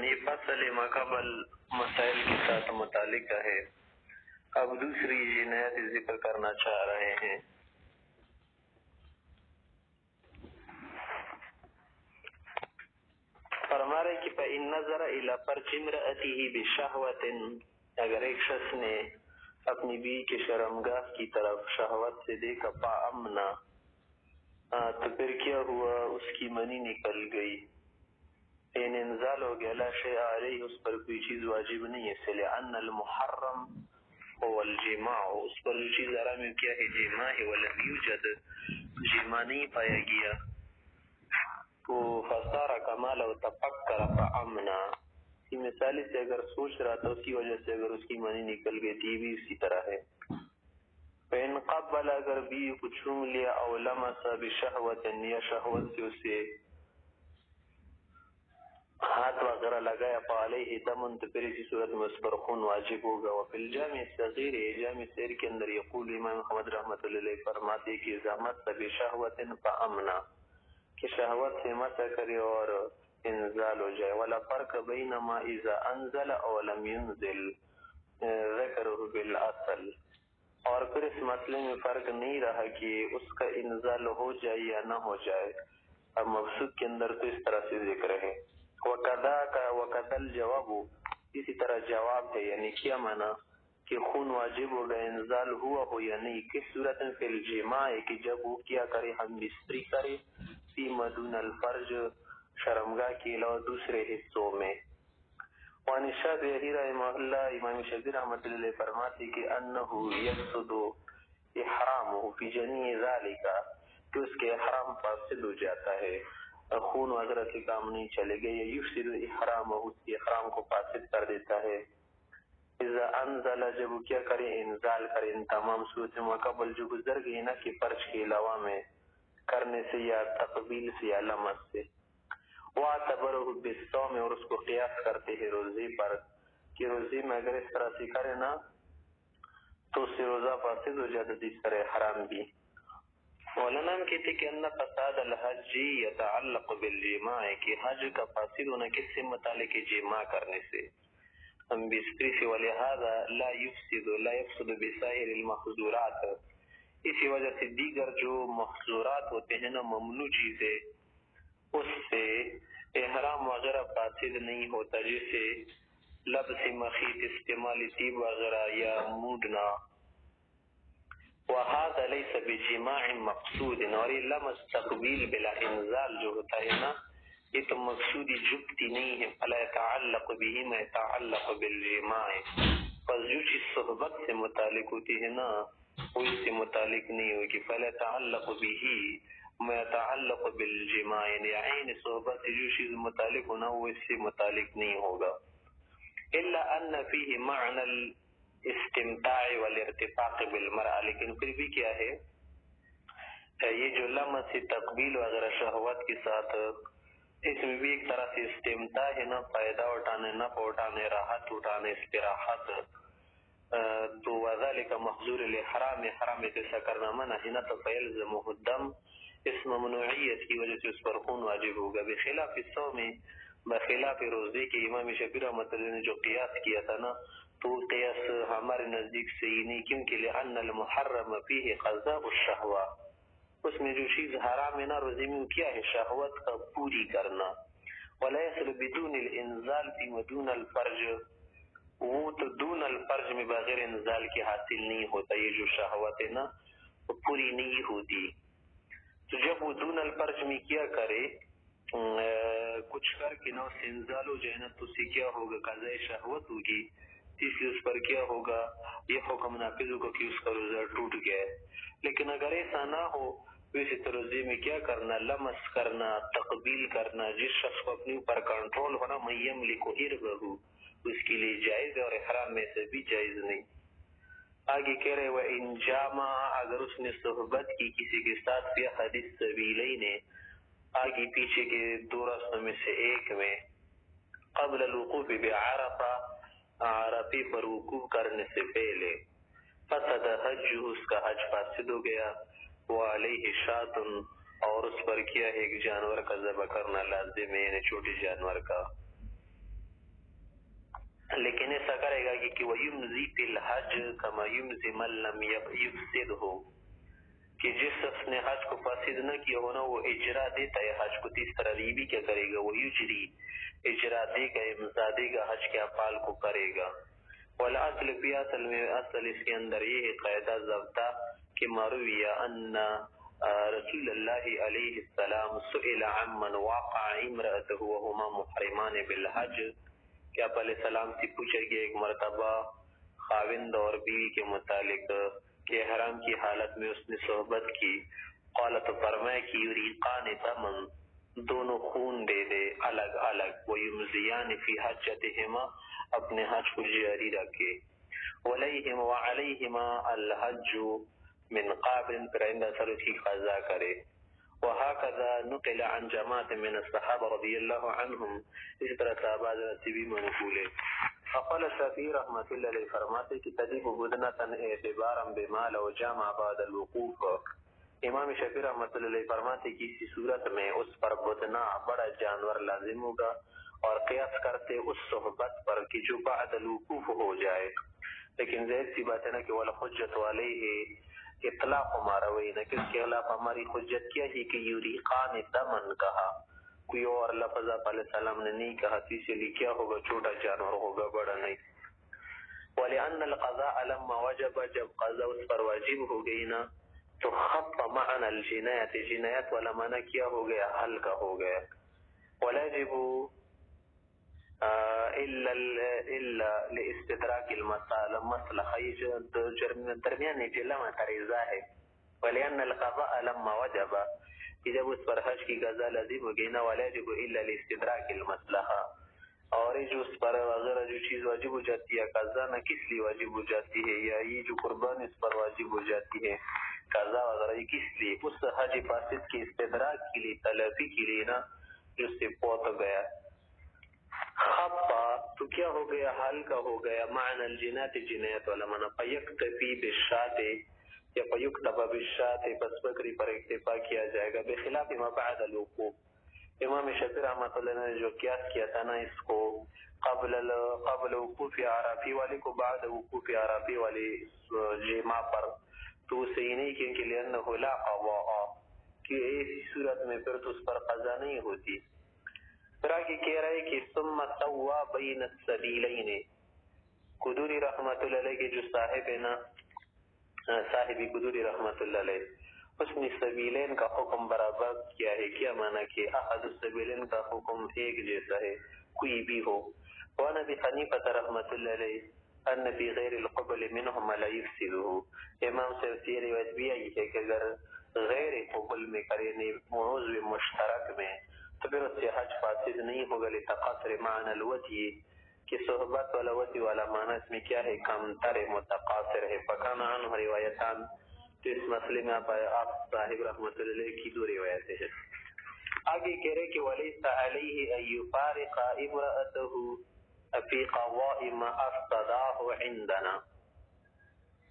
یہ فصل مقابل مسائل کے ساتھ متعلق ہے. اب دوسری جنایت ذکر کرنا چاہ رہے ہیں. فرما رہے کہ فَإِن نَظَرَ إِلَى فَرْجِ امْرَأَتِهِ بِشَهْوَةٍ، اگر ایک شخص نے اپنی بیوی کے شرمگاہ کی طرف شہوت سے دیکھا فَأَمْنَا، تو پھر کیا ہوا؟ اس کی منی نکل گئی. ان انزال ہو گیا. لا شیء علیہ، اس پر کوئی چیز واجب نہیں ہے. اس لیے ان المحرم هو الجماع، اس پر جو چیز حرام ہے کیا ہے؟ جماع ہے. ولم یوجد، جماع نہیں پایا گیا. تو فصار کما لو تفکر فامنا، اسی مثالی سے اگر سوچ رہا تھا اسی وجہ سے اگر اس کی منی نکل گئی تھی بھی اسی طرح ہے. فإن قبل، اگر بھی کو چھوم لیا، او لمس بشہوت، یا شہوت سے اسے ہاتھ وغیرہ لگایا، فعلیہ دم، تو پھر اسی صورت میں اس پر خون واجب ہوگا. وفی الجامع الصغیر، جامع صغیر کے اندر یقول امام محمد رحمۃ اللہ علیہ فرماتے کہ اذا مس بشہوت فامنا، کہ شہوت سے مسا کرے اور انزال ہو جائے. ولا فرق بینما اذا انزل او لم ينزل ذکرہ بالاصل، اور پھر اس مسئلے میں فرق نہیں رہا کہ اس کا انزال ہو جائے یا نہ ہو جائے. اب مقصود کے اندر تو اس طرح سے ذکر ہے. وَكَذَا الْجَوَابُ، اسی طرح جواب ہے، یعنی کیا معنی کہ خون واجب ہوگا انزال ہوا ہو یا نہیں. کس صورت میں؟ فی الجماع، کہ جب وہ کیا کرے، ہم بستری کرے، فی مدون الفرج، شرمگاہ کے علاوہ دوسرے حصوں میں. وعن الشافعی رحمہ اللہ، امام شافعی رحمۃ اللہ علیہ فرماتے کہ انہ یفسد احرامہ فی جمیع ذالک، کہ اس کے احرام فاسد ہو جاتا ہے، خون وغیرہ سے کام نہیں چلے گا. یہ یفسد احرامہ، اس کے احرام کو فاسد کر دیتا ہے. اذا انزل، جب وہ کیا کرے؟ انزال کرے. ان تمام صورت مقابل جو گزر گئی نا کہ فرج کے علاوہ میں کرنے سے یا تقبیل سے یا لمس سے. وَاعْتَبَرَهُ بِالصَّوْمِ، اور اس کو قیاس کرتے ہیں روزے پر، کہ روزے میں اگر اس طرح سے کرے نا تو اس سے روزہ فاسد ہو جاتا ہے، اس طرح حرام بھی. مولانا ہم کہتے کہ ان فساد الحج یتعلق بالجماع، کہ حج کا فاسد ہونا کس سے متعلق ہے؟ جماع کرنے سے، ہم بستری سے. ولہذا لا یفسد بسائر المحظورات، اسی وجہ سے دیگر جو محظورات ہوتے ہیں نا، ممنوع چیزیں، اس سے احرام وغیرہ فاسد نہیں ہوتا، جیسے لبس مخیط، استعمال طیب وغیرہ یا مودنا. وہذا لیس بجماع مقصود، اور یہ لمس تقبیل بلا انزال جو ہوتا ہے نا، یہ تو مقصودی جبتی نہیں ہے. فلا يتعلق به ما يتعلق بالجماع، پس جو چیز صحبت سے متعلق ہوتی ہے نا وہ اس سے متعلق نہیں ہوگی. فلا يتعلق به ما يتعلق بالجماع، یعنی عین صحبت سے جو چیز متعلق ہونا وہ اس سے متعلق نہیں ہوگا. الا ان فيه معنى الاستمتاع والارتفاق بالمرأة، لیکن پھر بھی کیا ہے، یہ جو لمس تقبیل وغیرہ شہوت کے ساتھ، اس میں بھی ایک طرح سے استمتاع ہے نا، فائدہ اٹھانے، نفع اٹھانے، راحت اٹھانے، استراحت. تو وذالک محظور الحرام، حرام ایسا کرنا منع ہے نا، تو فیلزمہ الدم، اس ممنوعیت کی وجہ سے اس پر خون واجب ہوگا. بخلاف الصوم، بخلاف روزے کے. امام شافعی رحمۃ اللہ نے جو قیاس کیا تھا نا، تو قیاس ہمارے نزدیک صحیح نہیں، کیونکہ لأن المحرم فیہ قضاء الشہوہ، اس میں جو چیز حرام ہے نا روزے میں کیا ہے؟ شہوت کا پوری کرنا. ولا يصل بدون الانزال فی ودون الفرج، وہ تو دون الفرج میں بغیر انزال کے حاصل نہیں ہوتا. یہ جو شہوت ہے نا وہ پوری نہیں ہوتی. تو جب وہ دون الفرج میں کیا کرے، کچھ کر کے نہ اس سے انزال ہو جائے نا، تو اس سے کیا ہوگا؟ قضاء شہوت ہوگی، اس لیے اس پر کیا ہوگا؟ یہ حکم نافذ ہوگا کہ اس کا روزہ ٹوٹ گیا ہے. لیکن اگر ایسا نہ ہو، ویسے تو روزے میں کیا کرنا؟ لمس کرنا، تقبیل کرنا. جس شخص کو اپنے اوپر کنٹرول ہونا، من یملک عرضہ، اس کے لیے جائز ہے، اور احرام میں سے بھی جائز نہیں. آگے کہہ رہے وَإِن جَامَعَ، اگر اس نے صحبت کی کسی کے ساتھ، فی احد السبیلین، آگے پیچھے کے دو راستوں میں سے ایک میں، قبل الوقوف بعرفہ، عرفے پر وقوف کرنے سے پہلے، فسد حجہ، اس کا حج فاسد ہو گیا. وعلیہ شاۃ، اور اس پر کیا ہے؟ ایک جانور کا ذبح کرنا لازم ہے، یعنی چھوٹے جانور کا. لیکن ایسا کرے گا کہ وَيُمْزِي فِي الْحَجِّ كَمَا يُمْزِي مَنْ لَمْ يُفْسِدْهُ، کہ جس شخص نے حج کو فاسد نہ کیا ہونا وہ اجرا دیتا ہے حج کو، تیس طرح یہ بھی کیا کرے گا، وہ یجری اجرا دے گا، امضا دے گا، حج کے افعال کو کرے گا۔ والاصل فی اصل میں اصل اس کے اندر یہ ہے قاعدہ ضابطہ کہ مرویہ ان رسول اللہ علیہ السلام سئل عمن واقع امرأته وهما محرمان بالحج، کہ آپ علیہ السلام سے پوچھا گیا ایک مرتبہ خاوند اور بیوی کے متعلق کہ احرام کی حالت میں اس نے صحبت کی، قال تو فرمائے کہ یریقان دمن، دونوں خون دے دے الگ الگ، ویمزیان فی حجتہما، اپنے حج کو جاری رکھے، ولیہم وعلیہما الحج من قابل، پھر آئندہ سر اس کی قضا کرے۔ وهكذا نقل عن جماعت من الصحابہ رضی اللہ عنہم، اس طرح صحابہ سے بھی منقول ہے۔ فقال شافعی رحمۃ اللہ علیہ فرماتے کہ تجب بدنة اعتبارا بما لو جامع بعد الوقوف، امام شافعی رحمۃ اللہ علیہ فرماتے کہ اسی صورت میں اس پر بدنا بڑا جانور لازم ہوگا، اور قیاس کرتے اس صحبت پر کہ جو بعد الوقوف ہو جائے، لیکن ظاہر سی بات ہے نا کہ والحجت علیہ اطلاق ہمارا وہی نا کہ اس کے خلاف ہماری حجت کیا ہی کہ یریقان دمن کہا، کوئی اور لفظ آپ علیہ السلام نے نہیں کہا، تو اسی لیے کیا ہوگا، چھوٹا جانور ہوگا، بڑا نہیں۔ وَلِأَنَّ الْقَضَاءَ لَمَّا وَجَبَ، جب قضا اس پر واجب ہو گئی نا تو خط معنی الجنایت، جنایت والا معنی کیا ہو گیا، ہلکا ہو گیا۔ وَلَا يَجِبُ الا لاستدراک المصلحہ، یہ جو درمیان جلوہ تریزہ ہے، وَلِأَنَّ الْقَضَاءَ لَمَّا وَجَبَ، کہ جب اس پر حج کی قضا لازم ہو گئی نا، وَلَا يَجِبُ الا لاستدراک المصلحہ، اور یہ جو اس پر وغیرہ جو چیز واجب ہو جاتی ہے قضا نہ کس لیے واجب ہو جاتی ہے، یا یہ جو قربان اس پر واجب ہو جاتی ہے قضا وغیرہ، یہ کس لیے، اس حج فاسد کے استدراک کے لیے، تلافی کے لیے نا، جو سے پوت گیا خطا، تو کیا ہو گیا، ہلکا ہو گیا، معنی الجنات، جنایت والا معنی، فیکتفی بالشاۃ، یا فیکتفی بالشاۃ، پس بکری پر اکتفا کیا جائے گا، بخلاف ما بعد الوقوف۔ امام شافعی رحمۃ اللہ نے جو قیاس کیا تھا نا اس کو قبل وقوف عرفی والے کو بعد وقوف عرفی والے جمعہ پر، تو صحیح نہیں کیونکہ لأنہ لا قضاء، کہ ایسی صورت میں پھر تو اس پر قضا نہیں ہوتی۔ پھر آگے کہہ رہے کہ ثم سوا بین السبیلین، قدوری رحمۃ اللہ علیہ کے جو صاحب ہے نا، صاحبی قدوری رحمۃ اللہ علیہ، اس نے سبیلین کا حکم برابر کیا ہے، کیا معنی کہ احد السبیلین کا حکم ایک جیسا ہے، کوئی بھی ہو۔ وانا ابی حنیفہ رحمۃ اللہ علیہ ان فی غیر القبل منہما لا یفسدہ، امام سے یہ روایت بھی آئی ہے کہ اگر غیر قبل میں کرے موضوع مشترک میں تو پھر اس سے حج فاسد نہیں ہوگا، لتقاصر معنی الوتی، کہ صحبت والا وتی والا معنی اس میں کیا ہے، کم تر متقاصر ہے، فکان عنہ روایتان، تو اس مسئلے میں آپ صاحب رحمۃ اللہ علیہ کی دو روایتیں ہیں۔ آگے کہہ رہے کہ ولیس علیہ ان یفارق امرأته فی قضاء ما افسداه عندنا،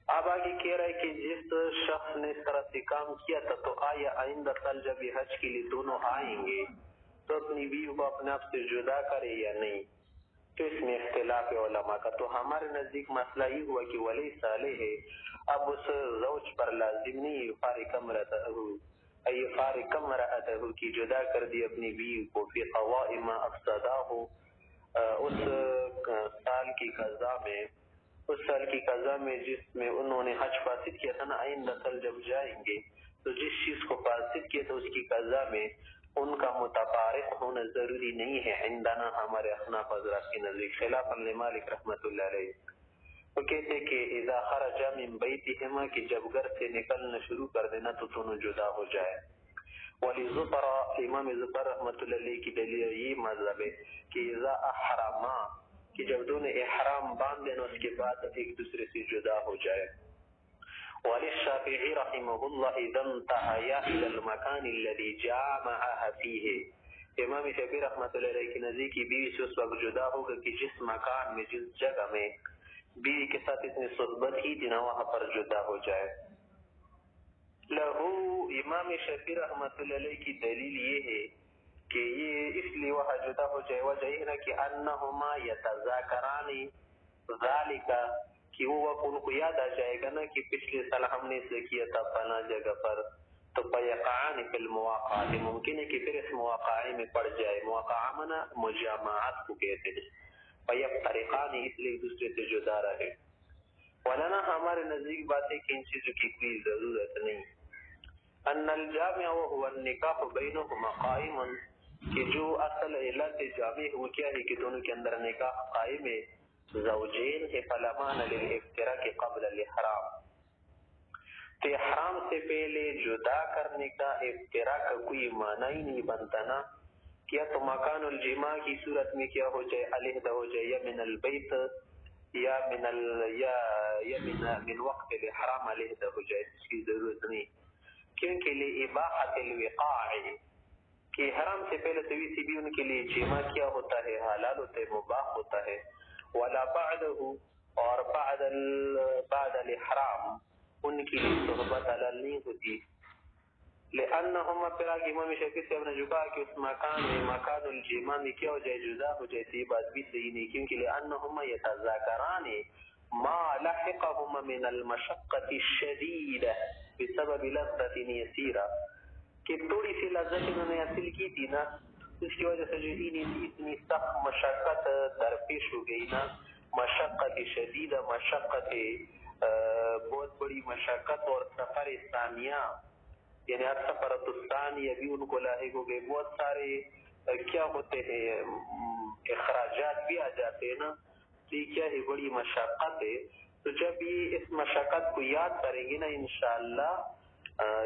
اب آگے کہہ رہا ہے کہ جس شخص نے اس طرح سے کام کیا تھا تو آیا آئندہ سال جب حج کے لیے دونوں آئیں گے تو اپنی بیوی کو اپنے آپ سے جدا کرے یا نہیں، تو اس میں اختلاف علماء کا۔ تو ہمارے نزدیک مسئلہ یہ ہوا کہ ولی صالح ہے، اب اس زوج پر لازم نہیں فارق امرأته کی جدا کر دی اپنی بیوی کو، فی قضاء ما افسداه، اس سال کی قضا میں، اس سال کی قضا میں جس میں انہوں نے حج فاسد کیا تھا نا، آئندہ سال جب جائیں گے تو جس چیز کو فاسد کیا تھا اس کی قضا میں ان کا متفارق ہونا ضروری نہیں ہے، عندنا ہمارے احناف حضرات کے نزدیک، خلاف مالک رحمۃ اللہ علیہ، وہ کہتے کہ اذا خرج من بیتہما، کہ جب گھر سے نکلنا شروع کر دینا تو دونوں جدا ہو جائے۔ ولی زفر، امام زفر رحمۃ اللہ علیہ کی دلیل یہ مذہب ہے کہ اذا احرما، کہ جب دونوں احرام باندھ دینا اس کے بعد ایک دوسرے سے جدا ہو جائے۔ وللشافعی رحمہ اللہ اذا انتہیا الى المکان الذي جامعها فیہ، امام شافعی رحمۃ اللہ علیہ کی نزدیک کی بیوی سے اس وقت جدا ہوگا کہ جس مکان میں، جس جگہ میں بیوی کے ساتھ اس نے صحبت کی تھی نا وہاں پر جدا ہو جائے۔ لہو، امام شافعی رحمۃ اللہ علیہ کی دلیل یہ ہے کہ یہ اس لیے وہاں جدا ہو جائے، وجہ یہ نا کہ انہما یتذاکران ذالک، کہ وہ ان کو یاد آ جائے گا نا کہ پچھلے سال ہم نے اسے کیا تھا فلاں جگہ پر، تو فیقعان فی المواقعات، ممکن ہے کہ پھر اس مواقعے میں پڑ جائے، مواقعہ منا مجامعات کو کہتے ہیں، فیفترقان، اس لیے ایک دوسرے سے جدا رہے۔ ولنا ہمارے نزدیک بات ہے کہ ان چیزوں کی کوئی ضرورت نہیں۔ ان الجامع وهو النکاح بینہما قائم، کہ جو اصل علت جامع ہو کیا ہے کہ دونوں کے اندر نکاح قائم ہے، زوجین ہے، فلا معنی للافتراق قبل الاحرام، کہ احرام سے پہلے جدا کرنے کا افتراق کا کوئی معنی ہی نہیں بنتا نا، کیا تو مکان الجماع کی صورت میں کیا ہو جائے، علیحدہ ہو جائے، یا من البیت یا من وقت الاحرام علیحدہ ہو جائے، اس کی ضرورت نہیں، کیونکہ لاباحۃ الوقاع، کہ حرام سے پہلے تو اسی بھی ان کے لیے جماع کیا ہوتا ہے، حلال ہوتا ہے، مباح ہوتا ہے، ولا بعدہ، اور بعد الاحرام ان کی لیے صحبت حلال نہیں ہوتی، لأنہما، پھر آگے امام شافعی صاحب نے جو کہا کہ اس مکان میں، مکان الجماع میں کیا ہو جائے، جدا ہو جائے، یہ بات بھی صحیح نہیں، کیونکہ لأنہما یتذاکران ما لحقہما من المشقة الشدیدہ بسبب لذة یسیرہ، کہ تھوڑی سی لذت انہوں نے حاصل کی تھی نا، اس کی وجہ سے جو اتنی سخت مشقت درپیش ہو گئی نا، مشقت شدیدہ، مشقت بہت بڑی مشقت، اور سفر ثانیہ، یعنی سفرۃ الثانیہ بھی ان کو لاحق ہو گئے، بہت سارے کیا ہوتے ہیں اخراجات بھی آ جاتے ہیں نا، تو یہ کیا ہے، بڑی مشقت ہے، تو جب یہ اس مشقت کو یاد کریں گے نا انشاءاللہ،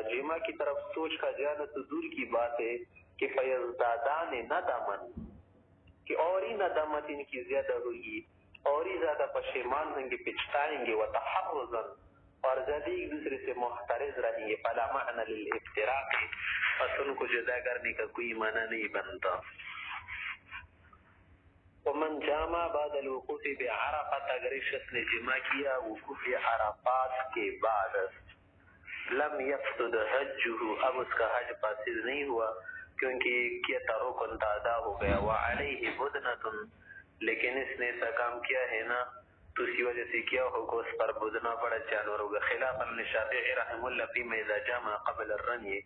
جمعہ کی طرف سوچ کا جانا تو دور کی بات ہے کہ فیزدادان ندامن، کہ اور ہی ندامت ان کی زیادہ ہوگی، اور ہی زیادہ پشیمان ہوں گے، پچھتائیں گے، وتحرزا، اور زیادہ ایک دوسرے سے محترز رہیں گے، فلا معنی للافتراق، پس ان کو جدا کرنے کا کوئی معنی نہیں بنتا۔ ومن جامع بعد الوقوف بعرفات، اگر اس شخص نے جمع کیا وقوف عرفات کے بعد، لم یفسد حجہ، اب اس کا حج فاسد نہیں ہوا، کیونکہ کیا رکن ادا ہو گیا، وعلیہ بدنۃ، لیکن اس نے ایسا کام کیا ہے نا، تو اسی وجہ سے کیا ہوگا، اس پر بدنا پڑا جانور ہوگا، خلاف ابن شافعی رحمہ اللہ فیما اذا جامع قبل الرمی،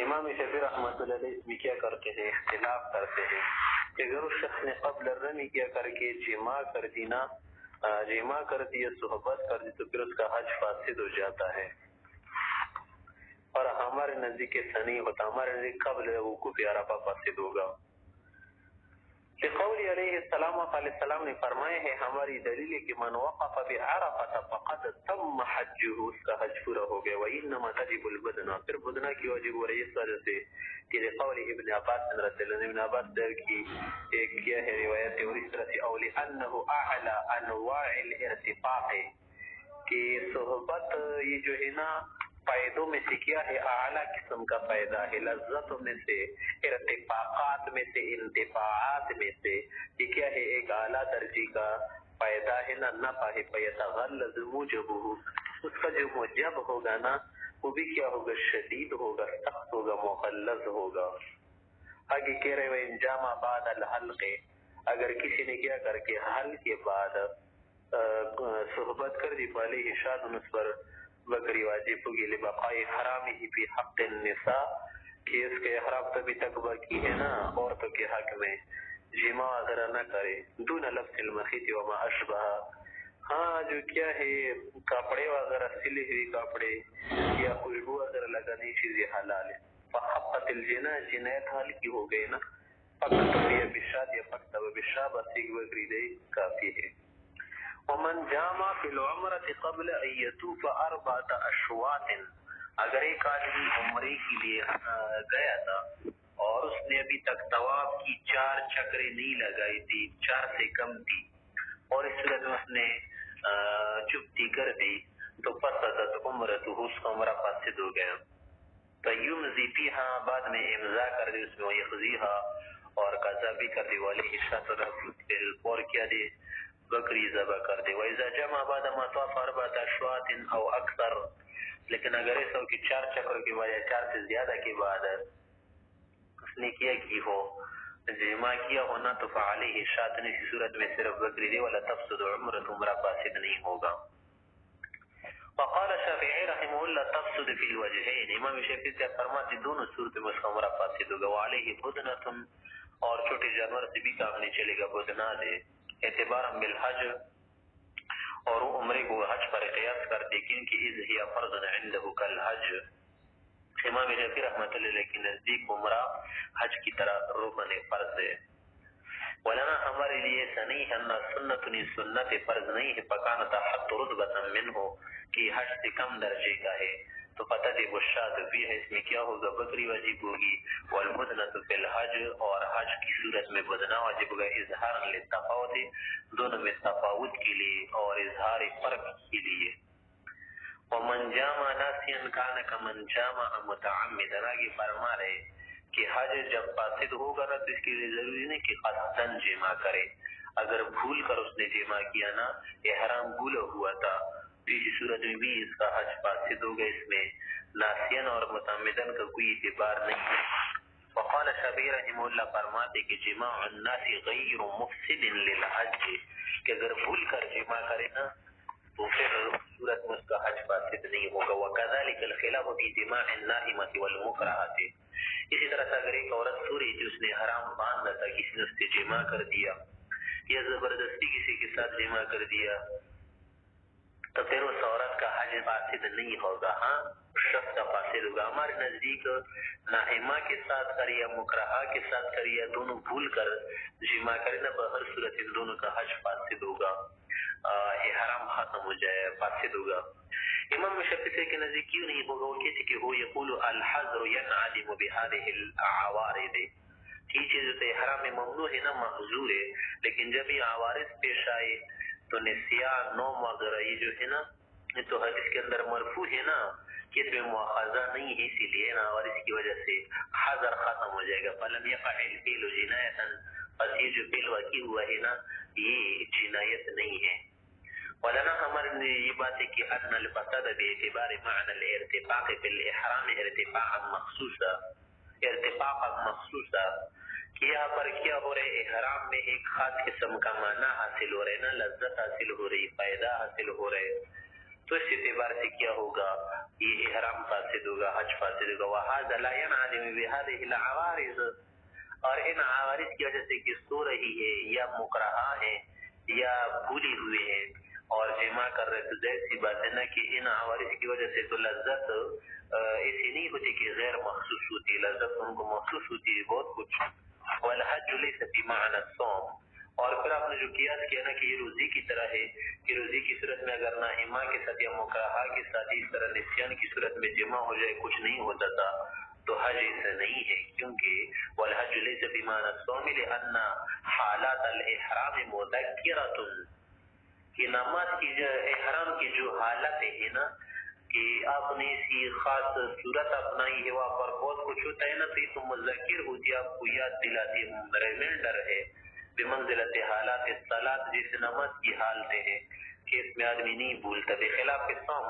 امام شافعی رحمۃ اللہ علیہ اس میں کیا کرتے ہیں، اختلاف کرتے ہیں کہ اگر اس شخص نے قبل الرمی کیا کر کے جماع کر دی نا، جماع کر دی یا صحبت کر دی، تو پھر اس کا حج فاسد ہو جاتا ہے، اور ہمارے نزدیک ایسا نہیں ہوتا، ہمارے نزدیک قبل وقوف عرفہ فاسد ہوگا، کہ قول علیہ السلام علیہ السلام نے فرمائے ہیں، ہماری دلیل ہے کہ من وقف بعرفہ فقد تم حجہ، اس کا حج پورا ہو گیا، وانما تجب البدنہ، پھر بدنہ کی واجب ہو رہی ہے، اس وجہ سے کہ قول ابن عباس رضی اللہ عنہ، ابن عباس در کی ایک کیا ہے روایت ہے، اور اس طرح سے اولی انہ اعلی انواع الارتفاق، کہ صحبت یہ جو ہے نا فائدوں میں سے کیا ہے، اعلیٰ قسم کا فائدہ ہے، لذتوں میں سے، ارتفاقات میں سے، انتفاعات میں سے، یہ کیا ہے، ایک اعلیٰ درجے کا فائدہ ہے نا، نفع ہے، فیتغلظ موجبہ، اس کا جو موجب ہوگا نا وہ بھی کیا ہوگا، شدید ہوگا، سخت ہوگا، مغلظ ہوگا۔ آگے کہہ رہے ہیں انجامہ بعد الحلق، اگر کسی نے کیا کر کے حل کے بعد صحبت کر دی، علیہ شاۃ، اس پر بکری واجب ہوگی، لبقاء حرامہ فی حق النساء، کہ اس کے احرام تبھی تک باقی ہے نا عورتوں کے حق میں، جماع وغیرہ نہ کرے، دون لبس المخیط وما اشبہ، ہاں جو کیا ہے کپڑے وغیرہ سلے ہوئے کپڑے یا خوشبو وغیرہ لگانے چیزیں حلال ہے، فحقت الجناح، جنایت حال کی ہو گئے نا، فقط یا بشاد یا فقط و بشاب، بس ایک بکری دے کافی ہے۔ ومن جامع فی العمرۃ قبل ان یطوف اربعۃ اشواط، اگر ایک آدمی عمرے کے لیے گیا تھا اور اس نے ابھی تک طواف کی 4 چکریں نہیں لگائی تھی، 4 سے کم تھی، اور اس صورت میں اس نے چپتی کر دی، تو فسدت عمرتہ، اس کا عمرہ فاسد ہو گیا، فیمضی فیہا، بعد میں امضا کر دی اس میں، ویقضیہا، اور قضا بھی کر دی، والیہ شاۃ، اور کیا دی، بکری ذبح کر دے، وَإِذَا جَمَعَ بَعْدَ مَا طَافَ أَرْبَعَةَ أَشْوَاطٍ أَوْ أَكْثَرَ، لیکن اگر ایسا ہو کہ 4 چکر کے بعد یا 4 سے زیادہ کے بعد جس نے کیا کی ہو جمع کیا ہونا تو فعلیہ شاتن اسی صورت میں صرف بکری دے ولا تفسد عمرہ عمرہ فاسد نہیں ہوگا. وقال شافعی رحمہ اللہ تفسد فی الوجہین امام شافعی سے فرماتے دونوں صورت میں اس کا عمرہ فاسد ہوگا. وعلیہ بدنۃ اور چھوٹے جانور سے بھی کام نہیں چلے گا بدنا دے اعتبارا بالحج اور وہ عمرے کو حج پر قیاس کرتے کیونکہ اذ ہی فرض عنده کالحج. امام شافعی رحمۃ اللہ علیہ کے نزدیک عمرہ حج کی طرح رکن فرض ہے. ولنا ہمارے لیے ایسا نہیں ہے نہ سنت سنت فرض نہیں ہے فکان تحت رتبۃ منه کہ حج سے کم درجے کا ہے تو پتہ دے بشاد بھی ہے اس میں کیا ہوگا بکری واجب ہوگی. والبدنۃ فی الحج اور حج کی صورت میں بدنا واجب ہوگا اظہارا للتفاوت دونوں میں تفاوت کے لیے اور اظہار فرق کے لیے. ومن جامع ناسیا کان کمن جامع متعمدا آگے فرما رہے کہ حج جب فاسد ہوگا نا تو اس کے لیے ضروری نہیں کہ قصدن جمع کرے. اگر بھول کر اس نے جمع کیا نا احرام بھولا ہوا تھا تو اسی صورت میں بھی اس کا حج فاسد ہوگا. اس میں ناسین اور متعمدن کا کوئی اعتبار نہیں ہے. وقال شافعی رحمہ اللہ فرماتے کہ جماع الناس غیر مفسد للحج کہ اگر بھول کر جمع کرے نا تو پھر صورت میں اس کا حج فاسد نہیں ہوگا. وکذلک الخلاف فی جماع النائمۃ والمکرہۃ اسی طرح سے اگر ایک عورت سو رہی تھی اس نے حرام باندھا تھا کسی نے اس سے جمع کر دیا یا زبردستی کسی کے ساتھ جمع کر دیا تو پھر اس عورت کا حج فاسد نہیں ہوگا. ہاں شخص کا فاسد ہوگا. ہمارے نزدیک نائمہ کے ساتھ کر یا مکرہہ کے ساتھ کر یا دونوں بھول کر جمع کرے نا بہر صورت ان دونوں کا حج فاسد ہوگا حرام ختم ہو جائے فاسد ہوگا. امام شافعی کے نزدیک کیوں نہیں ہوگا وہ کہتے کہ وہ یقول الحظر ينعدم بهذه العوارض کی چیز تو حرام ممنوع ہے نا محظور ہے لیکن جب یہ عوارض پیش آئے تو نسیان نوم وغیرہ یہ جو ہے نا تو حدیث کے اندر مرفوع ہے نا کہ اس میں مؤاخذہ نہیں ہے اسی لیے نا اور اس کی وجہ سے حذر ختم ہو جائے گا. فلم يقع الفعل جنایتا بس یہ جو فعل واقع ہوا ہے نا یہ جنایت نہیں ہے. ولنا ہمارے یہ بات ہے کہ ان الفساد باعتبار معنى الارتفاق في الاحرام ارتفاعا مخصوصا کہ یہاں پر کیا ہو رہے احرام میں ایک خاص قسم کا معنی حاصل ہو رہے نا لذت حاصل ہو رہی فائدہ حاصل ہو رہے تو اس اعتبار سے کیا ہوگا یہ احرام فاسد ہوگا حج فاسد ہوگا. وهذا لا ينعدم بهذه العوارض اور ان عوارض کی وجہ سے کہ سو رہی ہے یا مکرہہ ہے یا بھولی ہوئے ہے اور جمع کر رہے تو ظاہر سی بات ہے نا کہ ان عوارض کی وجہ سے تو لذت ایسی نہیں ہوتی کہ غیر مخصوص ہوتی لذت ان کو مخصوص ہوتی ہے بہت کچھ. والحج ليس بمعنى الصوم اور پھر آپ نے جو قیاس کیا نا کہ یہ روزی کی طرح ہے کہ روزی کی صورت میں اگر نائمہ کے ساتھ یا مکرہہ کے ساتھ اس طرح نسیان کی صورت میں جمع ہو جائے کچھ نہیں ہوتا تھا تو حج ایسا نہیں ہے کیونکہ والحج ليس بمعنى الصوم لأن حالات الاحرام مذکرۃ کہ نماز کی جو احرام کی جو حالتیں ہیں نا کہ آپ نے اسی خاص صورت اپنائی ہے وہاں پر بہت کچھ ہوتا ہے نا تو یہ تو مذکر ہوتی ہے آپ کو یاد دلاتی ریمائنڈر ہے بمنزلت حالات الصلاۃ جیسے نماز کی حالتیں ہیں کہ اس میں آدمی نہیں بھولتا بخلاف صوم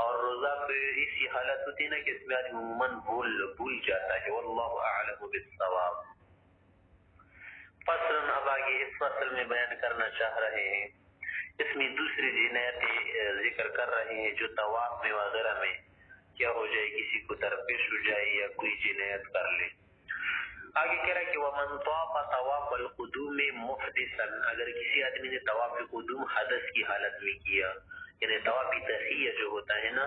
اور روزہ پہ اسی حالت ہوتی ہے نا کہ اس میں آدمی عموماً بھول جاتا ہے. واللہ اعلم بالصواب. فصل اب آگے اس فصل میں بیان کرنا چاہ رہے ہیں اس میں دوسری جنایتیں ذکر کر رہے ہیں جو طواف میں وغیرہ میں کیا ہو جائے کسی کو درپیش ہو جائے یا کوئی جنایت کر لے. آگے کہہ رہا ہے کہ ومن طاف طواف القدوم محدثا اگر کسی آدمی نے طواف قدوم حدث کی حالت میں کیا یعنی طواف تحیہ جو ہوتا ہے نا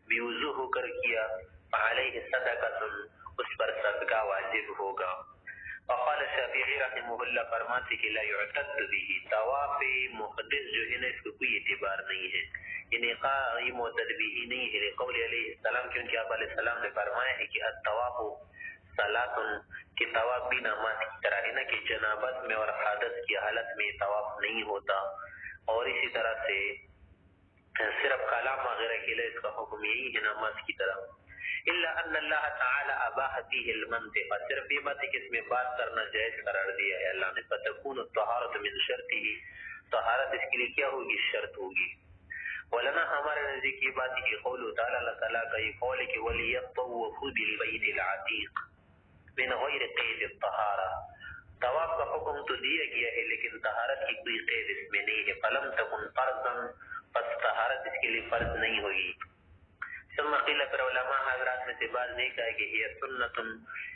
بے وضو ہو کر کیا فعلیہ صدقۃ اس پر صدقہ واجب ہوگا. وقال شافعی رحمہ اللہ فرماتے کہ لا يعتد به طواف محدث جو ہے نا اس کو کوئی اعتبار نہیں ہے یعنی قائم معتد به نہیں ہے قول علیہ السلام کیونکہ آپ علیہ السلام نے فرمایا ہے کہ الطواف صلاۃ کہ طواف بھی نماز کی طرح ہے نا کہ جنابت میں اور حادث کی حالت میں طواف نہیں ہوتا اور اسی طرح سے صرف کلام وغیرہ کے لیے اس کا حکم یہی ہے نماز کی طرح. الا ان اللہ تعالی اباح فیہ المنطق صرف یہ بات ہے کہ اس میں بات کرنا جائز قرار دیا ہے اللہ نے فتكون الطہارۃ من شرطہ طہارت اس کے لیے کیا ہوگی شرط ہوگی. ولنا ہمارے نزدیک یہ بات ہے کہ قول تعالی اللہ تعالی کا یہ قول ہے کہ ولیطوفوا بالبیت العتیق من غیر قید الطہارہ، طواف کا حکم تو دیا گیا ہے لیکن طہارت کی کوئی قید اس میں نہیں ہے. فلم تکن فرضا، پس طہارت اس کے لیے فرض نہیں ہوگی. ثم قیل، پر علماء حضرات میں سے بعض نے کہا کہ یہ سنت،